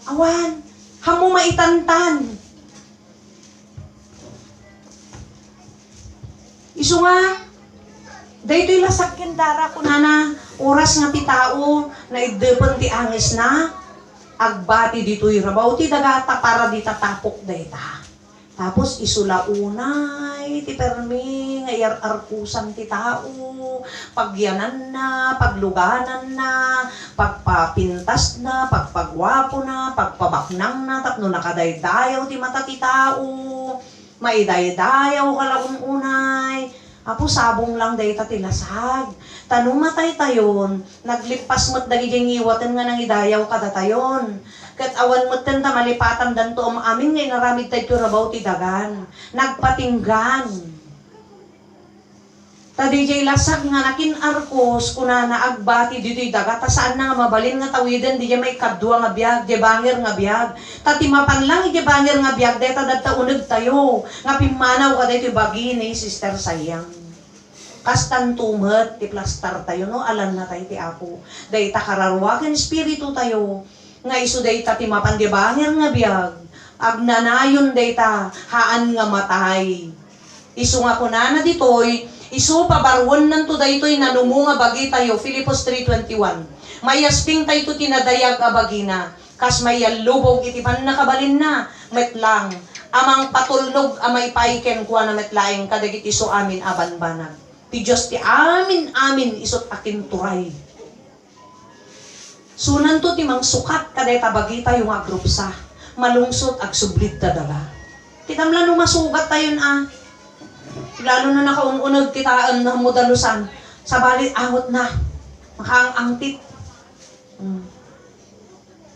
Awan, hamo maitantan. Isu nga, dahito ilasak kendara ko na oras nga ti tao, na idepon ti angis na, agbati dito rabaw ti dagata para di tatapok dayta. Tapos isulaunay, ti permi, nga arkusan ti tao, pagyanan na, pagluganan na, pagpapintas na, pagpagwapo na, pagpabaknang na, tapno nakadaydayaw ti mata ti tao, maidaydayaw kalaununay, apo sabong lang dayta ti lasag. Tanong matay tayon, naglipas mo't dagi diyang iwatan nga nang idayaw kada tayon. Kat awan mo't tenta malipatan danto ang amin ngay naramid tayo rabaw ti dagan. Nagpatinggan. Tadi jay lasag nga nakin arkos kuna naagbati dito'y daga. Ta saan na nga mabalin nga tawiden di jay may kadwa nga biyag, jay bangir nga biyag. Tatimapan lang jay bangir nga biyag, deta dadta uneg tayo. Nga pimanaw ka dito'y bagi ni Sister Sayang. Kastan tumet, ti plastar tayo, no? Alam na tayo ti Apo. Dayta kararwakan espiritu tayo. Nga iso dayta ti mapan di bangir nga biyag. Agnanayon dayta, haan nga matay. Iso nga kunana ditoy, iso pabarwon nan to daytoy nanumo nga bagi tayo, Filipos 3:21. Mayasping tayo to tinadayag a bagina. Kas mayalubog iti pan nakabalin na, metlang. Amang patulnog amay paiken kuha na metlaeng kadagiti so amin abanbanag. Ti Diyos ti amin isot akin turay. Sunan to ti mang sukat kaday tabagi tayo nga grupsa. Malungsot ag sublit tadaga. Kitamlan nung masugat tayo na. Lalo na nakaununod kitaan na mudalusan. Sa balit angot na. Makaang-angtit.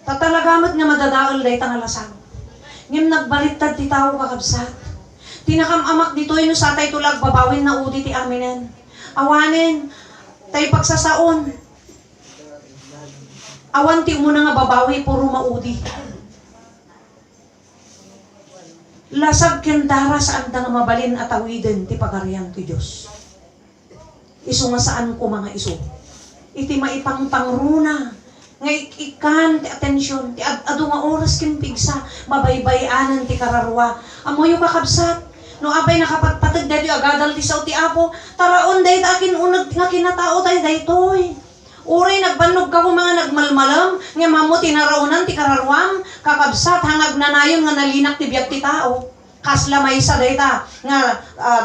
Tatalagamat nga madadaol day tangalasang. Ngem nagbaliktad ti tao kakabsat. Tinakamamak dito no sa tay tulag babawin na udi ti aminen. Awanin tay pagsasaon. Awan ti umuna nga babawi puro maudi. Lasag kendara saan da nga mabalin at awiden ti pagarian ti Diyos. Isu nga saan ko mga isu. Iti maipang pangruna. Nga ikan ti atensyon. Ti adu nga oras kin pigsa. Mabaybayanan ti kararwa. Amoy kakabsat. No apay nakapagpatag dahil agadal ti sao ti Apo. Taraon dahil akin unag nga kinatao tayo dahitoy. Uray nagbanog ka ko mga nagmalmalam, nga mamo tinaraunan ti kararwam, kakabsat hangag nanayon nga nalinak ti biyag ti tao. Kasla may isa dayta nga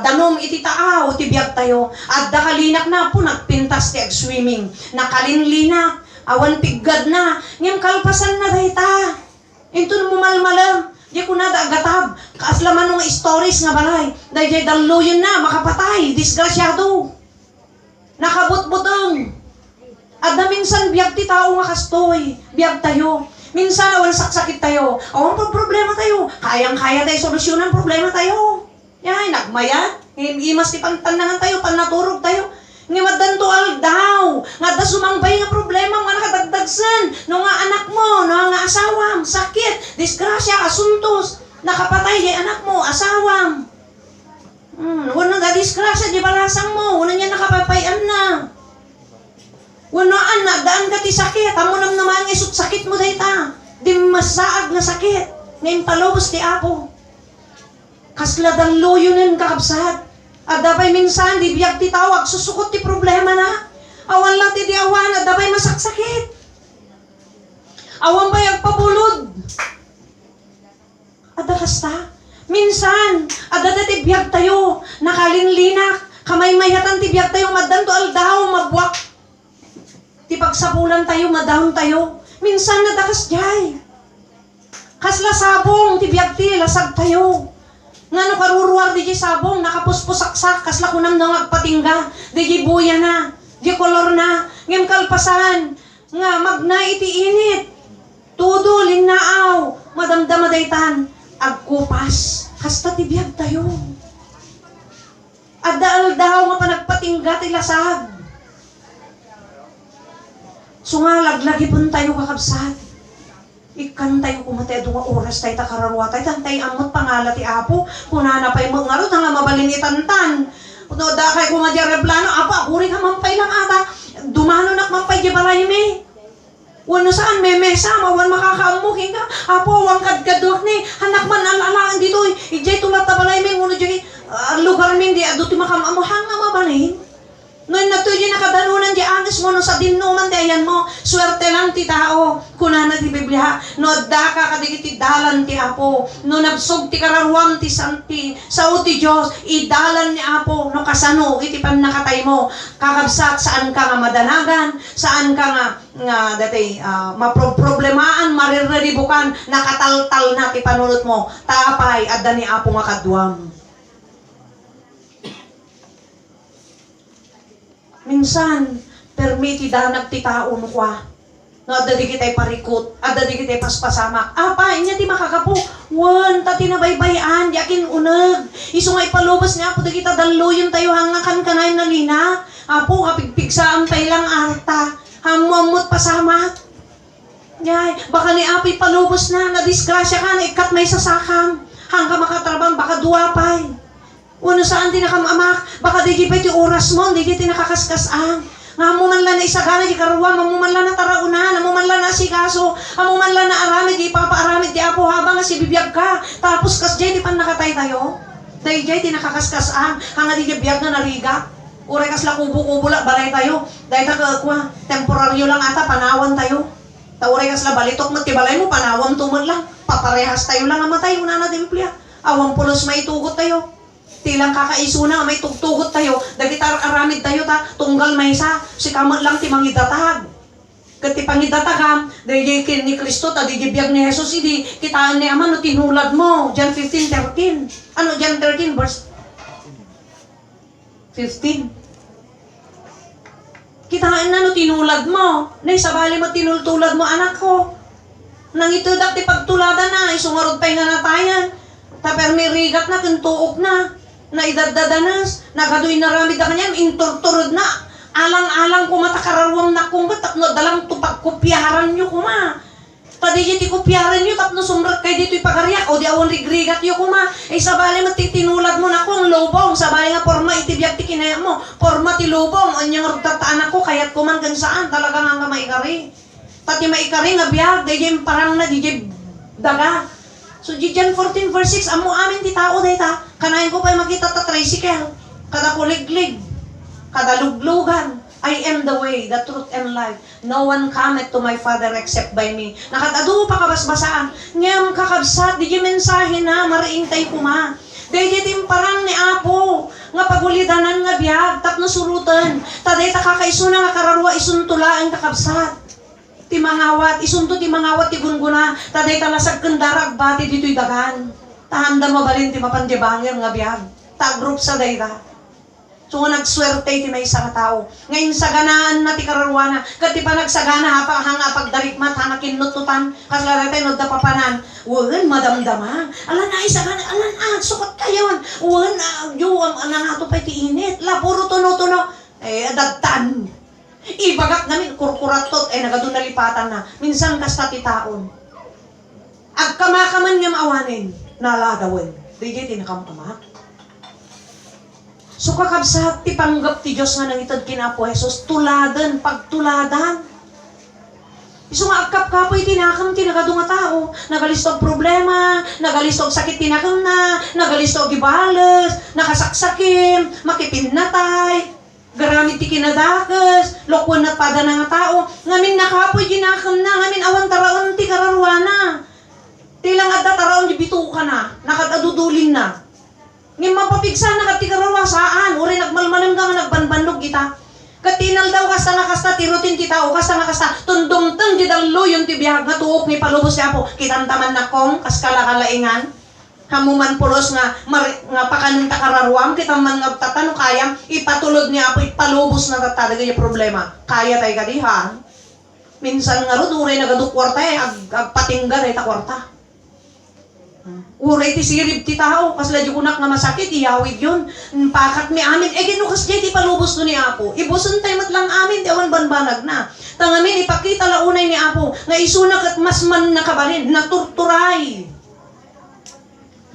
danom iti tao ti biyag tayo. At dakalinak na po nagpintas ti ag-swimming. Nakalinlinak, awan piggad na, ngem kalpasan na dayta. Ito mo malmalam, di ko na agatab. Kasla man nga stories nga balay. Dahil daluyon na, makapatay, disgrasyado. Nakabutbutong. Adda minsan biyag ti tao nga kastoy, biyag tayo. Minsan awan saksakit tayo, awan pag problema tayo, kayang-kaya tayo solusyonan problema tayo. Yan, nagmayat, imas ti pagtandangan tayo, panaturog tayo. Nga madanto daw, nga da sumangbay nga problema, nga nakadagdagsan, no nga anak mo, no nga asawam, sakit, disgrasya, asuntos, nakapatay di anak mo, asawam. Wala nga disgrasya, di balasang mo, wala niya nakapapayan na. Wala anak, daan ka ti sakit, amo naman isut sakit mo dayta. Di masaag na sakit, ngayon palubos ti Apo. Kasladang loyonin kakabsat. At dabay minsan, di biyag ti tawag, susukot ti problema na. Awan lang ti di awan, at dabay masaksakit. Awan ba agpabulod? At kasta, minsan, at ti biyag tayo, nakalinlinak, kamay mayatan ti biyag tayo, madanto aldaw, mabwak. Ti pagsapulan tayo, madahon tayo. Minsan nadakas jay. Kasla sabong, ti biyag ti, lasag tayo. Nga no karuruar di sabong, nakapuspusaksak, kasla kunam na agpatingga. Di buya na, di kolor na, ngem kalpasan. Nga magna iti init. Tudo, linaaw, madamdama daytan. Agkupas, kasta ti biyag tayo. Adda daw nga panagpatingga ti lasag. So nga, laglagi pun tayo kakabsat. Ikan tayo kumatay nga oras tayo takararwa tayo. Tantay amot pangala ti Apo. Kunana pa'y mga ro, nga mabalin itantan. Uno, da kay kumadya replano, Apa, akuri ka mampay lang ata. Dumano nak mampay di balay me. Wano saan may mesa, mawan makakaamukin ka. Apo, wang kadkadok ni. Anak man alalaan dito. Ijay tulat na balay me. Uno, jay, lugar min di, ado ti makamamuhang nga mabalin. Noon na to'y nakadanunan di angis mo no sa dinuman di ayan mo. Swerte lang ti tao. Kunana ti Biblia. No daka kadigi ti dalan ti Apo. No nabsog ti kararuam ti santi. Sao ti Diyos. Idalan ni Apo. No kasano iti pan nakatay mo. Kakabsat saan ka nga madanagan. Saan ka nga dati maproblemaan, marireribukan. Nakataltal na ti panunot mo. Tapay adda ni Apo nga kadwam. Minsan, permiti danag ti tao no kwa. No, adda di kita'y parikot, adda di kita'y paspasamak. Apa, inya ti makakapo. Wan, tati na baybayan, di akin unag. Iso nga ipalubas niya, po di kita daluyon tayo hangakan kanay na lina. Apo, kapigpigsaan tayo lang arta. Hamamot pasamak. Yay, baka ni Apo ipalubos na disgrasya ka, na ikat may sasakam. Hangga makatrabang, baka duwapay. Uno saan di nakamamak, baka di pa iti oras mo, di ti nakakaskas-ang. Nga mo man lang na isagana, di karuwa, mo man lang na taraunan, mo man lang na sikaso, mo man lang na aramid, di papaaramid, di Apo habang nga si bibiyag ka. Tapos kas di pan nakatay tayo. Dahil di nakakaskas-ang, hanga di bibiyag na nariga. Uray kas la kubo-kubo la, balay tayo. Dahil takakwa, temporaryo lang ata, panawan tayo. Tauray kas la balitok mo, tibalay mo, panawan tumod lang. Paparehas tayo lang amatay, una na di Biblia. Awang pulos maitugot tayo. Tilang kakaisuna may tugtugot tayo, dagitar aramid tayo ta, tunggal may isa, si kamot lang ti mangidatag. Kati pangidatagam, dahil kin ni Kristo, ta di biyag ni Jesus, hindi kitaan ni Ama no tinulad mo, John 15:13. Ano, John 13 verse 15. Kitaan na no tinulad mo, na isabali mo tinultulad mo anak ko. Nang itudak ti pagtuladan na, isungarod pa'y nga natayan, taper may rigat na, kintuok na. Na idadadanas, nagaduin na ramid na kanyang, inturturod na, alang-alang kumatakarawang na kung tapno dalang tupagkupyaran nyo kuma. Tadi di kupyaran nyo, tapno sumrat kayo dito ipagariak, o di awan rigrigat nyo kuma. Eh sabali matitinulad mo na kung lubong, sabali nga porma itibiyag ti kinaya mo, porma ti lubong, anyang rutataan ako, kaya't kuman kan saan, talaga nga maikari. Tati maikari nga biyag, di parang na di daga. So, John 14 verse 6, amo amin ti tao dayta, kanayin ko pa'y makita ta tricycle, kada kuliglig, kada luglugan. I am the way, the truth, and life. No one cometh to my Father except by me. Nakatado pa kabasbasaan. Ngayam kakabsat, di mensahe na, mariing tayo kuma. Dahil parang ni Apo, nga pagulidanan nga biyag, tapno surutan. Taday ta kakaisuna nga kararwa, isuntulaan kakabsat. Ti mangawat, isunto ti mangawat ti gunguna, taday talasag kendarag bati dito'y dagan. Tahanda mabalin ti mapandibangir nga biyag. Ta group sa dayta. So nga nagswerte ti may isa ka tao. Ngayon saganaan na ti kararwana. Kat ti pa nagsagana hanga pagdarikmat hanga kinututan. Kaslarate no da papanan. Uwan madamdama. Alan na isagana. Alan sukat kayon. Uwan yung ato pa ti init. La puro tuno-tuno. Adagtan. Ibagak namin kurkuratot. Nagadun nalipatan na. Minsan kasta ti taon. Agkamakaman nga maawanin. Naladawin. Di tinakampamat. So kakabsat ti panggap ti Diyos nga nangitad kinapo Jesus, tuladan, pagtuladan. Iso nga agkap-kapoy tinakam tinakado nga tao, nagalistog problema, nagalistog sakit tinakam na, nagalistog ibalas, nakasaksakim, makipinatay, garamit ti kinadakas, lokwan na pada na nga tao, ngamin nakapoy ginakam na, ngamin awan taraon ti kararwana. Tilang adda taraon di bituka na, nakadadudulin na. Ngayon mapapigsan na kat tikarawa saan, uri nagmalmalim ka nga nagbanbanog kita. Katinal daw kasta na kasta, tirutin ti tao, kasta na kasta, tundong-tong di dalo yung tibiyag nga tuok ni palubos niya po, kitantaman na kong, kaskalakalaingan, hamuman pulos nga, nga pakanin takararwam, kita man nga tatano kayam, ipatulod niya po, ipalubos na tatalaga yung problema. Kaya tayo kadihan. Minsan nga ro, uri nagadukwarta agpatingga tayo takwarta. Uray ti sirib ti tao, kasla di kunak nga masakit, iyawid yun. Pakat mi amin, ginukas di palubos no ni Apo. Ibuson tayo matlang amin, di awan banbanag na. Tangamin, ipakita launay ni Apo, nga isunak at mas man nakabalin, naturturay.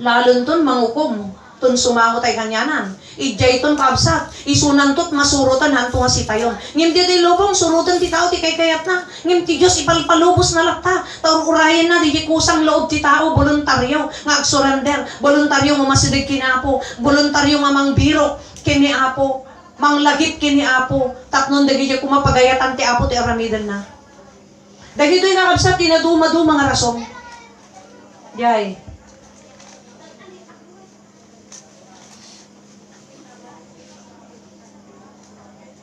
Lalon ton mangukom, ton sumango tayo kanyanan. Ijay ton kabsat, isunan tot masurutan hanto nga si tayon. Ngim di lubong, surutan ti tao, ti kayat na. Ngim ti Diyos ipalpalubos na lakta. Taur urayan na, di kusang loob ti tao, voluntaryo, nga agsurrender, voluntaryo nga masidig kinapo, voluntaryo nga mangbiro, kini Apo, manglagip kini Apo, tapnon dagi di kumapagayatan ti Apo, ti aramidan na. Dagi do'y nakabsat, tinaduma-duma nga rason. Yay.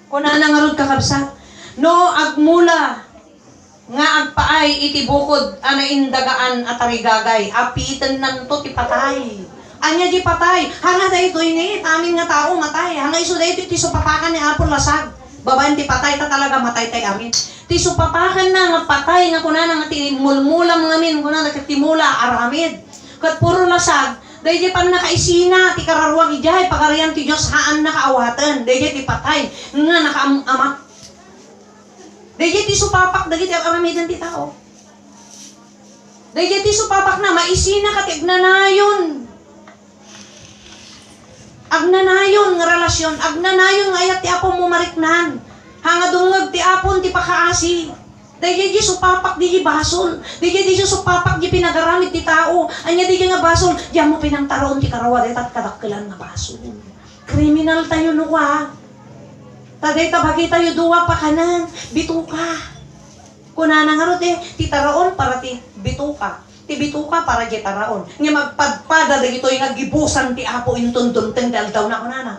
Kuna na nga rod kakabsat, no agmula nga agpaay iti bukod ana indagaan at arigagay, apitan nan to ti patay. Anya di patay, hanga da ito ini, amin nga tao matay, hanga iso da ito ti supapakan ni Apo lasag. Babaen ti patay ta talaga matay tay amin. Ti supapakan na nga patay nga kuna nga ti mulmulam ngamin, kuna nga timula aramid. Kat puro lasag, dahil pang nakaisina, ti kararwang ijay, pagarian ti Diyos haan nakaawatan, dahil ti patay, nga nakaamat. Dahil ti supapak, dahil ti aramidan ti tao. Dahil ti supapak na, maisina ka ti agnanayon. Agnanayon nga relasyon, agnanayon nga ayat ti Apo mo mariknan. Hanga dungag ti Apon ti pakaasi. Dahil di supapak di basol. Dahil di supapak di pinagaramit ti tao. Anya di nga basol. Diyan mo pinangtaroon ti karawa. Dahil kadakkelan nga basol. Kriminal tayo nuwa. Taday tabagi tayo duwa pa kanan. Bituka. Kuna na nga ro ti taraon para ti bituka. Ti bituka para di taraon. Nga magpadpada dahil ito yung nagibusan ti Apo intundun-teng dahil daw na kunana.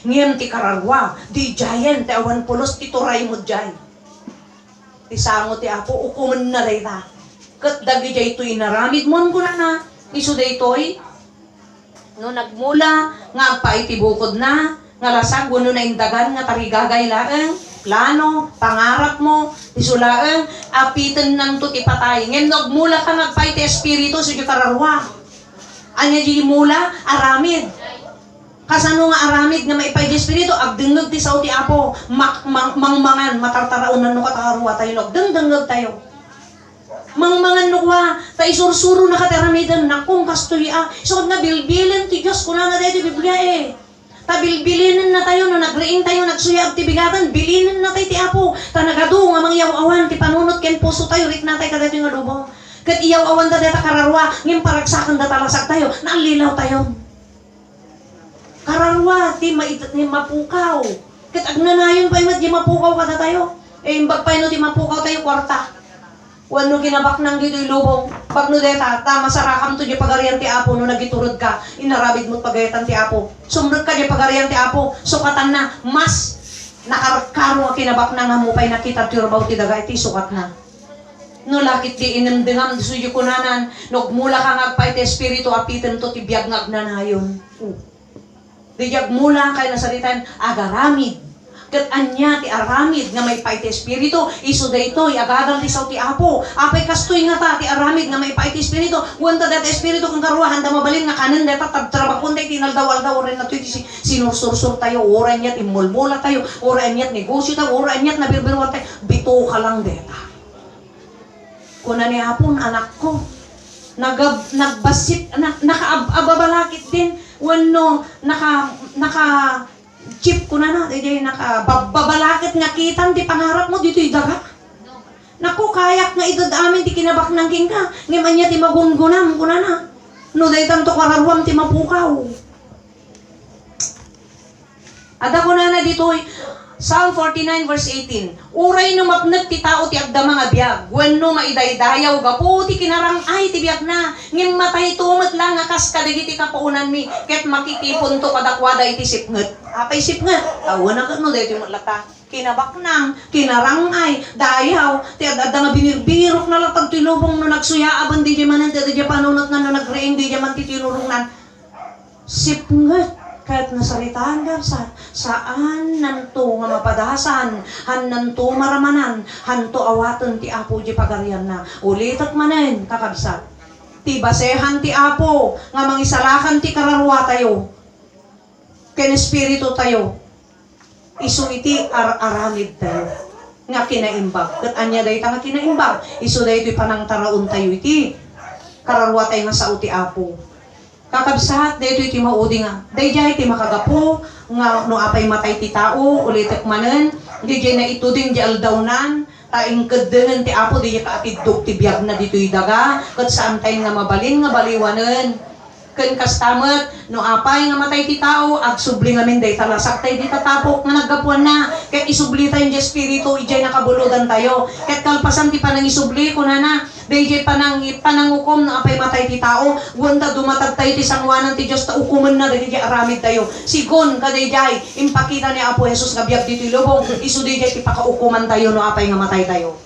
Ngayam ti kararwa. Di jayan ti awan pulos ti turay mo jay. Tisango ti Apo, ukuman na rin ta. Kat dagi jay ito'y naramid mo ko na iso day ito'y. No, nagmula, nga pa itibukod na, nga lasag, wano na indagan, nga tarigagay laeng, plano, pangarap mo, isulaeng, apitan ng to tipatay. Ngayon, nagmula ka nagpa iti espiritu, sige kararwa. Anya di mula, aramid. Kasano nga aramid nga maipay di espiritu, agdengag ti sao ti Apo, mangmangan, matartaraunan no katarwa tayo, agdengdengag tayo. Mangmangan no kwa, tayo sursuro na kataramidan, nakong kastuya, so nga bilbilin ti Diyos, kuna na tayo ti Biblia Tabilbilinin na tayo, no nagriing tayo, nagsuyab ti bigatan, bilinin na tayo ti Apo, ta nagadu nga mangyaw-awan, ti panunot ken puso tayo, rik na tayo kadati nga lubong. Kat iyaw-awan da deta kararwa, ngim paragsakan da talasak tayo, naalilaw tayo. Kararwa, ti mapukaw. Kat agnanayon pa imat, di mapukaw kada tayo. Imbag pa ino, ti mapukaw tayo, kwarta. Wano ginabak nang dito ilubong. Pag no deta, masarakam to di pagarian ti Apo, no nagiturod ka, inarabid mo't pagayatan ti Apo. Sumrod ka di pagarian ti Apo, sukatan na, mas nakarkaro nga kinabak nang hamupay nakita ti rabaw ti daga, iti sukat na. No lakit di inamdengam, di suyo kunanan, nagmula ka ngagpay ti espiritu, apitan to ti biyag ngagnanayon. Dijag mula kay nasaritan agaramid. Kat anya ti aramid nga may paiti espiritu, iso daytoy agadal ti saw ti Apo. Apay kastoy nga ta ti aramid nga may paiti espiritu. Wanta dati espiritu kang karuahan da mabalin nga kanen data tabtrabakon day tinaldaw-aldaw ren natoy ti sinursur-sur tayo, oran yat imulmula tayo, oran yat negosyo tayo, oran yat nabirbiruan tayo. Bito ka lang deta. Kuna ni Apon anak ko nagbasit nakababalakit din wano naka chip ko na DJ nakababalakit nga kitan di pangarap mo dito idaga. Naku kayak nga idod amin ti kinabak ng kingka ngayon niya ti magungunam ko na no day tanto kararwam ti mapukaw. Ada ko na dito Psalm 49 verse 18. Uray no mapnag ti tao ti agda mga biyag. Wenno maidaydayaw gapo ti kinarang ay ti biyag na. Ngem matay tumet lang akas kadagiti kapaunan mi. Ket makikipon to kadakwada iti sipnget. Apay sipnget. Awan na no dayto mo lata. Kinabak nang, kinarang ay, dayaw. Ti adda nga binirbirok na latag ti lubong no nagsuya aban di manan ti adda panunot na no nagreeng di man ti tinurungnan. Sipnget. Kahit nasaritaan garsan, saan nanto nga mapadasan, han nanto maramanan, hanto awaton ti Apo di pagarian na. Ulitat manen, kakabsat. Ti basehan ti Apo, nga mangisalakan ti kararwa tayo. Ken espiritu tayo. Isu iti aramid tayo. Nga kinaimbag. Kat anya day nga kinaimbag. Isu day iti panang taraon tayo iti. Kararwa tayo nga sa uti Apo. Kakabsat, dito iti maudi nga. Dayjay iti makagapo, nga no apay matay ti tao, ulitek manen, dayjay na ituding di aldawnan, taing kadenen ti Apo, dayjay kaatidog ti biyag na dito'y daga, kat saan tayo nga mabalin, nga baliwanen. Ken kastamet, no apay nga matay ti tao, ag subli ngamin day talasak tayo di tatapok nga naggapuan na, ket isubli tayo di espiritu, ijay nakabuludan tayo, ket kalpasan ti panang isubli, kunana, dayjay panangukom na apay matay ti tao, wanda dumatag tayo ti sangwanan ti Diyos, ta ukuman na dayjay aramid tayo. Sigon kadayjay, impakita ni Apo Jesus nga biag dito'y lubong, isu dayjay ti pakaukuman tayo no apay nga matay tayo.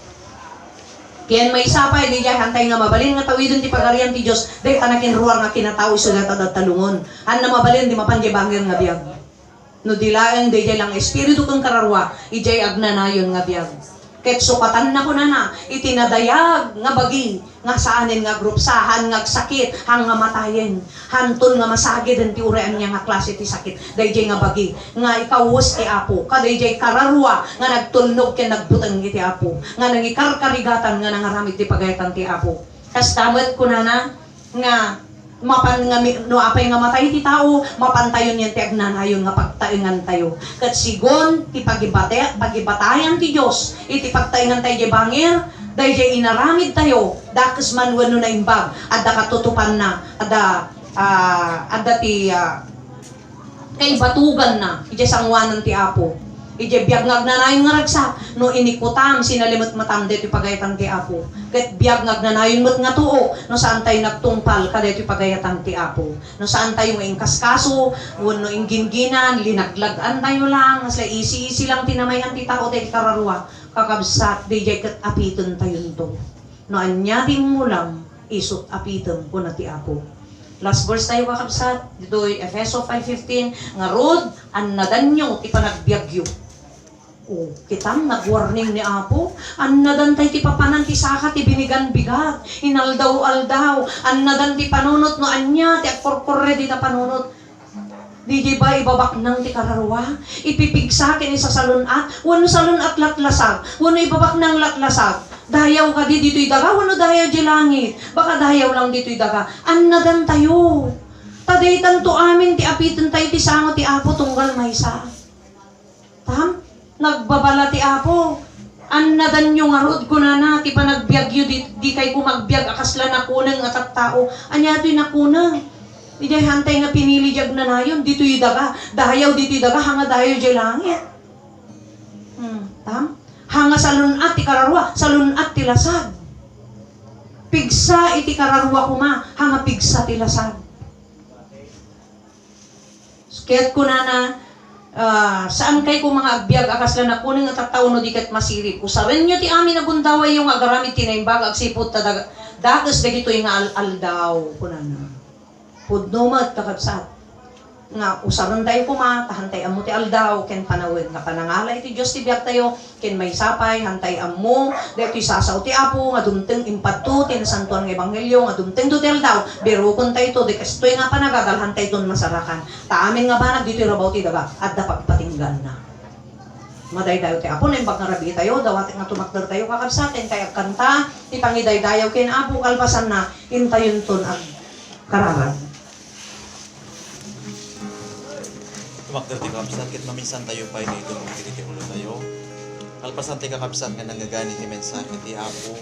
Kiyan may sapay, di jay hantay nga mabalin nga tawidon ti pagarian ti Diyos, day tanakin ruwar nga kinatao iso data talungon. Han na mabalin, di mapanjay bangir nga biyag. No dilaeng di jay lang espiritu kang kararwa, ijay agnanayon nga biyag. Ket sukatan na ko na, itinadayag nga bagi, nga saanin nga grupsahan, nga sakit, hang nga matayin. Hantun nga masagid ti urean niya nga klase ti sakit. Dayjay nga bagi, nga ikawus ti Apo. Kadayjay kararwa, nga nagtulnog ken nagbuteng iti Apo. Nga nangikarkarigatan nga nangaramid ti pagayatan ti Apo. Kastamet ko na, nga mapan nga no apay nga matay ti tao, mapantayon yan ti agnanayon nga pagtaingan tayo. Kat sigon ti pagibatayan ti Dios, iti pagtaingan tayo di bangir, dayjay inaramid tayo, dakes man wano na imbag, adda katutupan na, adda ti kay batugan na, iti sangwanan ti Apo. Ije biag ngagnanayon nga ragsak, no inikutam sinalimot matam dito pagayatan ti Apo. Ket biag ngagnanayon mat nga tuo, no saan tayo nagtungpal kadito pagayatan ti Apo. No saan tayo ingkaskaso, no ingginginan, linaglagan tayo lang, asla isi-isi lang tinamayan ti tao dito kararwa, kakabsat DJ ket apiton tayo to. No anyatin mo lang, isot apiton ko na ti Apo. Last verse tayo kakabsat, dito Efeso 5:15, nga rod, annadanyo ti panagbiagyo. Oh, kitang nag-warning ni Apo, annadan tayo ti papanan ti saka ti binigan bigat, inaldaw-aldaw, annadan ti panunot no anya, ti akkorkorre di ta panunot. Di ba ibabak nang ti kararwa, ipipigsakin isa salunat, wano salunat latlasag, wano ibabak nang latlasag, dayaw ka di dito'y daga, wano dayaw di langit, baka dayaw lang dito'y daga, annadan tayo, tadaytan to amin ti apitan tayo ti sango ti Apo tunggal maysa. Tam? Nagbabala ti Apo, annadan yung arod ko na ti panagbiagyo di kay kumagbiag akasla na kunang at tao, anya to'y nakunang. Ijay hantay nga pinili jag na nayon, dito yung daga, dahayaw dito yung daga, hanga dahayaw di langit. Tam? Hanga salunat ti kararwa, salunat ti lasag. Pigsa iti kararwa kuma, hanga pigsa ti lasag. Kaya't ko na saan kay kung mga agbyag akas lang na kuning at tao no di kat masirip. Usarin nyo ti amin na gundaway yung agaramit tinaimbag agsipot ta dagas dagito yung aldaw kunana. Pudno mat kakabsat. nga usaron tayo kuma, hantay amo ti aldaw, ken panawid nga panangalay ti Diyos ti biag tayo, ken may sapay, hantay amo, dahil ti sasaw ti apo, nga dumteng impatu, ti nasantuan ng ebanghelyo, nga dumteng do ti aldaw, birukon tayo to, di kastoy nga panagagal, hantay doon masarakan. Taamin nga banag, dito rabaw ti daga, at dapat patinggan na. Madaydayo ti apo, na imbag nga rabi tayo, dawat nga tumakder tayo kakabsatin, kaya kanta, ti pangidaydayaw ken apo, kalpasan na, intayon ton ang kararan. Tumakder ti kakabsat, kit maminsan tayo pa ito ng ulo tayo. Kalpasan ti kakabsat nga nanggagani ti mensahe ti Apo.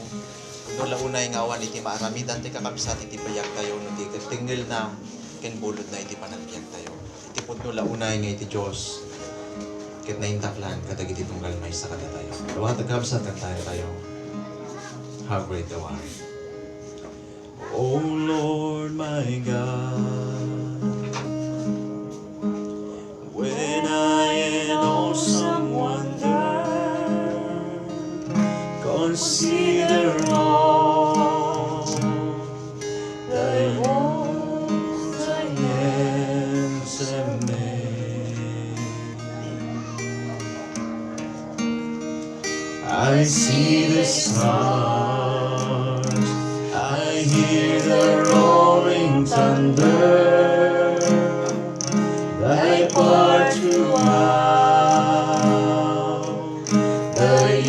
No launay nga awan iti maaramidan ti kakabsat iti payak tayo no ti tingil na ken bulod na iti panagbiag tayo. Iti pud no launay nga iti Dios. Ket na intaklan kadag iti tunggal may sa kada tayo. Luwa ti kakabsat kan tayo. How great thou art. Oh Lord my God, when I in awesome wonder consider all thy hands have made, I see the stars, I hear the roaring thunder, thy part throughout the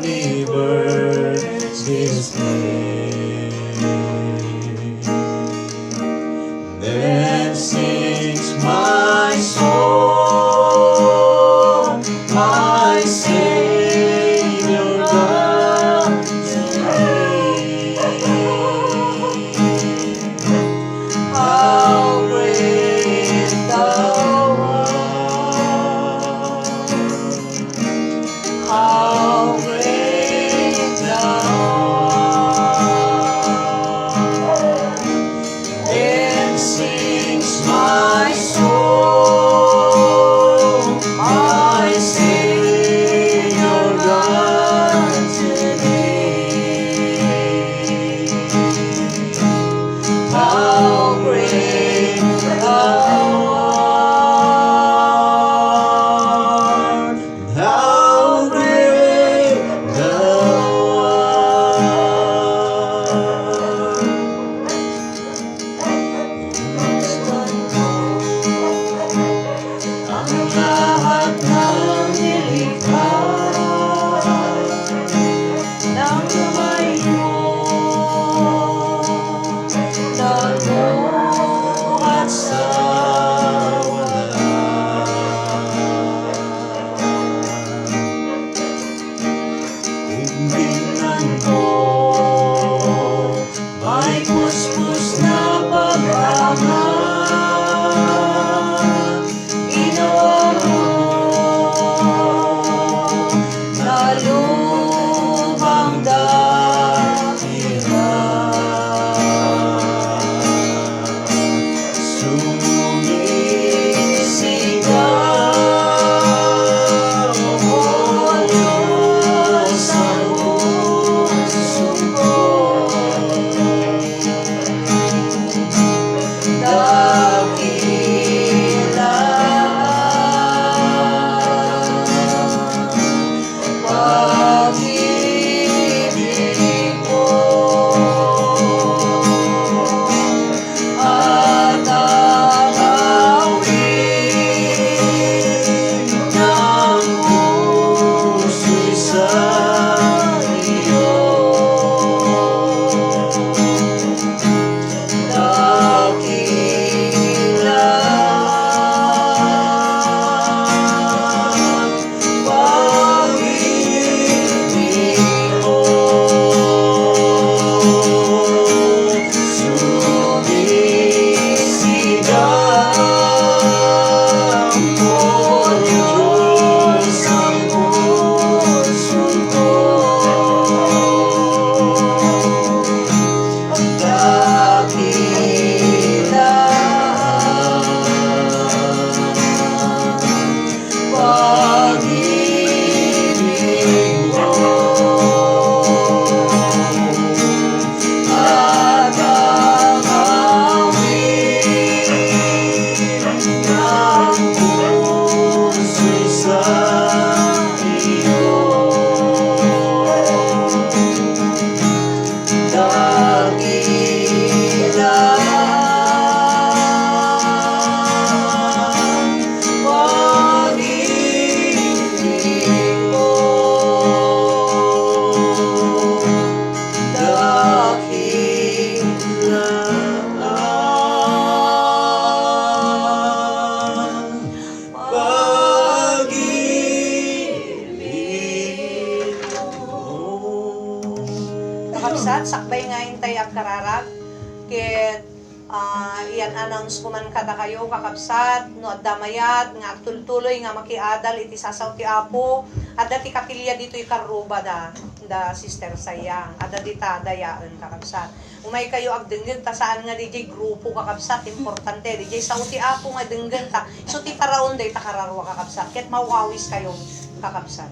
universe display. Then sings my soul, my Savior God to thee. How great thou art, how great thou art. kakabsat, sakbay nga intay ag kararag. Kit iyan announce ko man kada kayo kakabsat, no at damayat, nga tultuloy nga makiadal iti sasaw ti Apo, at dati kapilya dito ikaruba da sister sayang, at dita dayaan kakabsat. Umay kayo ag denggen ta saan nga DJ grupo kakabsat, importante DJ saw ti Apo nga denggen ta. So ti paraon day ta kararwa kakabsat, ket mawawis kayo kakabsat.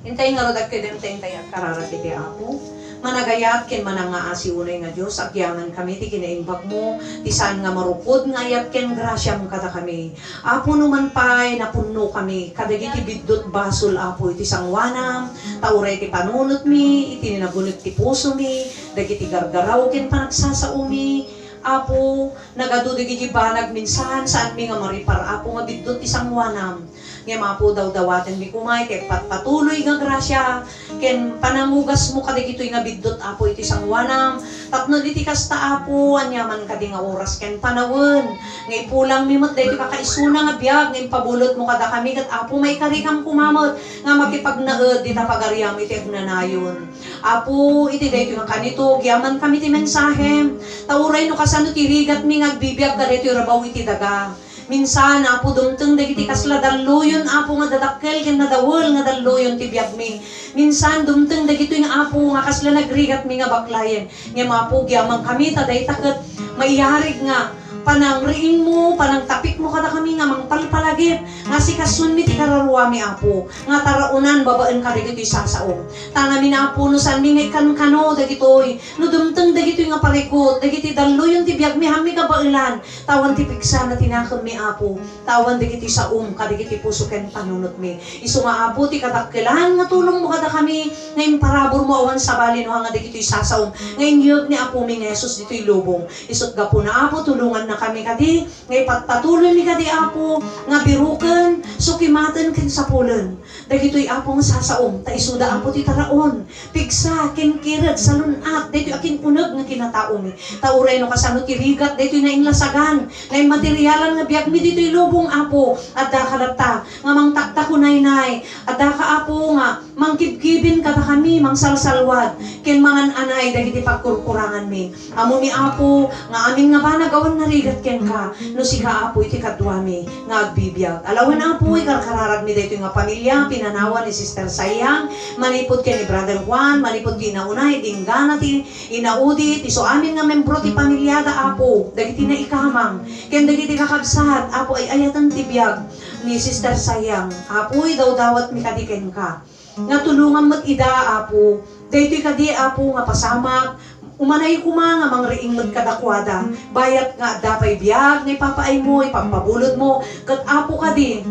Hintay nga rodag kayo hintay at kararat iti Apo. Managayat ken manangaasi unay nga Dios agyaman kami ti kinaimbag mo ti saan nga marupod nga ayat ken grasya mo kada kami. Apo numan pay napunno kami kadagiti biddot basol Apo iti sangwanam tauray ti panunot mi iti ninagunot ti puso mi dagiti gargaraw ken panagsasao mi. Apo nagadudigiti banag minsan saan mi nga maripar Apo nga biddot ti sangwanam. Nga mapo daw-dawaten mi kumay, kay patuloy nga grasya, ken panangugas mo kadigitoy nga biddot Apo iti sangwanam, tapno iti kasta Apo, anyaman kadi nga oras ken panawon, nga ipulang mimot dahito kakaisuna nga biyag, nga impabulot mo kada kami, kat Apo may karikang kumamot, nga makipagnaed, di na pagaryam iti agnanayon. Apo, iti dahito nga kanito, giyaman kami ti mensahe, tauray no kasano ti rigat mi nga agbibiyag kadito rabaw iti daga. Minsan, Apo, dumteng dagiti kasla dalloyon, Apo, nga dadakkel, ken nadawol, nga dalloyon ti biyag mi. Minsan, dumteng dagito yung Apo, nga kasla nagrigat mi nga baklayen. Nga Apo, gyamang kami, taday taket, maiyarig nga, panang riing mo, panang tapik mo kada kami nga mangpalpalagip, nga si kasun mi ti kararwa mi Apo, nga taraunan babaan ka dagito'y sasaong. Tanga mi na Apo, no saan mi nga ikan-kano dagito'y, no dumteng dagito'y nga parikot, dagito'y dalloyon ti biyag mi hami ka bailan, tawan ti piksa na tinakam mi Apo, tawan dagito'y saong, kadagito'y puso ken panunot mi. Isu nga Apo, ti katakkilan, nga tulong mo kada kami, ngayon parabor mo awan sa bali no nga dagito'y sasaong, ngayon yun ni Apo mi nga Jesus dito'y lubong. Isut gapo na Apo, tulungan na kami kadi, ngay patuloy mi kadi Apo, nga biruken, sukimaten ken sapulen. Dagitoy Apo nga sasaom, ta isuda Apo ti taraon, pigsa ken kired sa lunat, daytoy akin uneg nga kinatao mi. Tauray no kasano ti rigat, daytoy na inlasagan, ngay materialan nga biag mi ditoy lubong Apo, at dakalata nga mangtakta ko nay, at daka Apo nga mangkibkibin kada kami, mangsalsalwad, ken mangan anay dagiti pagkurkurangan mi. Amo mi Apo, nga amin nga ba nagawan na rigat ken ka, no si ka Apo iti kadwa mi, nga agbibiyag. Alawan Apo, ikarkararag mi dito nga pamilya, pinanawan ni Sister Sayang, manipod ken ni Brother Juan, manipod di naunay, dinggana ti inaudit, iso amin nga membro ti pamilyada Apo, dagiti na ikamang, ken dagiti kakabsat, Apo ay ayatan ti biyag ni Sister Sayang. Apo, daw dawat mi kadiken ka. Nga tulungan mo't ida Apo, daytoy kadi Apo nga pasamak, umanay kuma nga mangriing magkadakwada, bayat nga dapay biyag, nga ipapaay mo, ipapabulod mo, kat Apo kadi,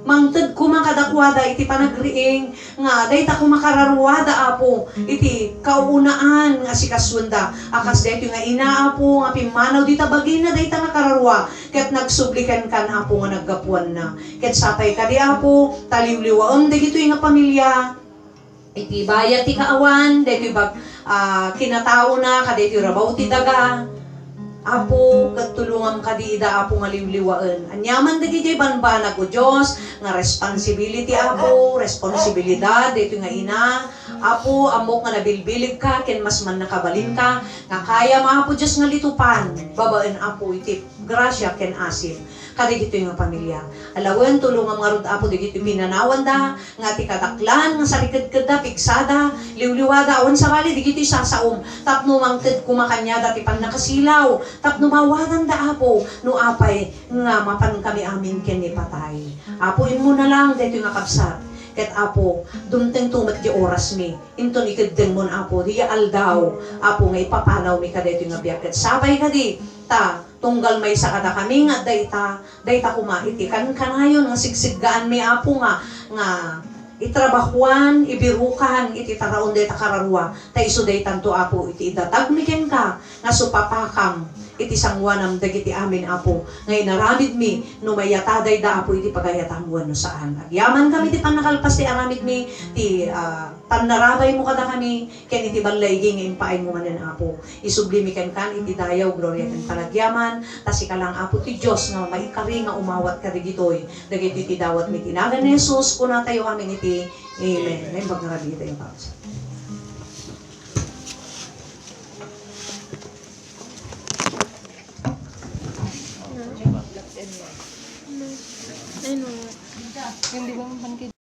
mangted kuma kadakwada, iti panagriing, nga dayta kumakararwada Apo, iti kaunaan nga si kaswanda, akas dayto nga ina Apo, nga pimanaw dita bagina, dayta nga kararwa, ket nagsublikan kan Apo nga naggapuan na, ket sapay kadi Apo, taliwliwaon, dagito nga pamilya, iti bayat ti kaawan, dayto bag, kinatao na, kadaytoy rabaw ti daga, Apo, katulungan kadida Apo nga liwliwaan. Anyaman dagiti banbanag o Diyos, nga responsibility Apo, responsibilidad, dito nga ina, Apo, amok nga nabilbilig ka, ken mas man nakabalin ka, nga kaya mo Apo Diyos nga litupan, babaan Apo iti, grasya ken asim. Kadigito yung pamilya. Alawan, tulungan nga rod Apo, digito pinanawan da, nga ti kataklan, nga sarikad-kad da, pigsada, liwliwada, awan sa bali, digito yung sasaom, tapno mangted kumakanya da, ti pan nakasilaw, tapno mawadan da Apo, no apay, nga mapan kami amin ken ni patay. Apo, mo na lang, dito yung kabsat. Ket Apo, dumteng tumat di oras mi, into ni kadeng mon Apo, di aldaw, Apo nga ipapanaw mi kadito nga biyak, ket sabay kadi, ta, tunggal may sakada kami nga dayta kumaiti kan kanayon nga sigsiggaan mi Apo nga itrabahuan, ibirukan, iti taraon dayta kararwa, ta iso daytan to Apo, iti idatag mi ken ka, nga supapakam, iti sangwanam dagiti amin Apo, ngay naramid mi, no mayataday da Apo, iti pagayatambuan no saan. Agyaman kami ti panakalpas ti aramid mi, ti panarabay mo kada kami, ken iti balaygi nga impaay mo manen Apo. Isublimi ken kan, iti dayaw, gloria ken panagyaman, tasi ka lang Apo ti Diyos, nga maikari nga umawat ka digitoy, dagiti iti dawat mi tinagan ni Jesus, kuna tayo amin iti, Amen. May magnarabita yung pausa. Hindi ba ang pankit?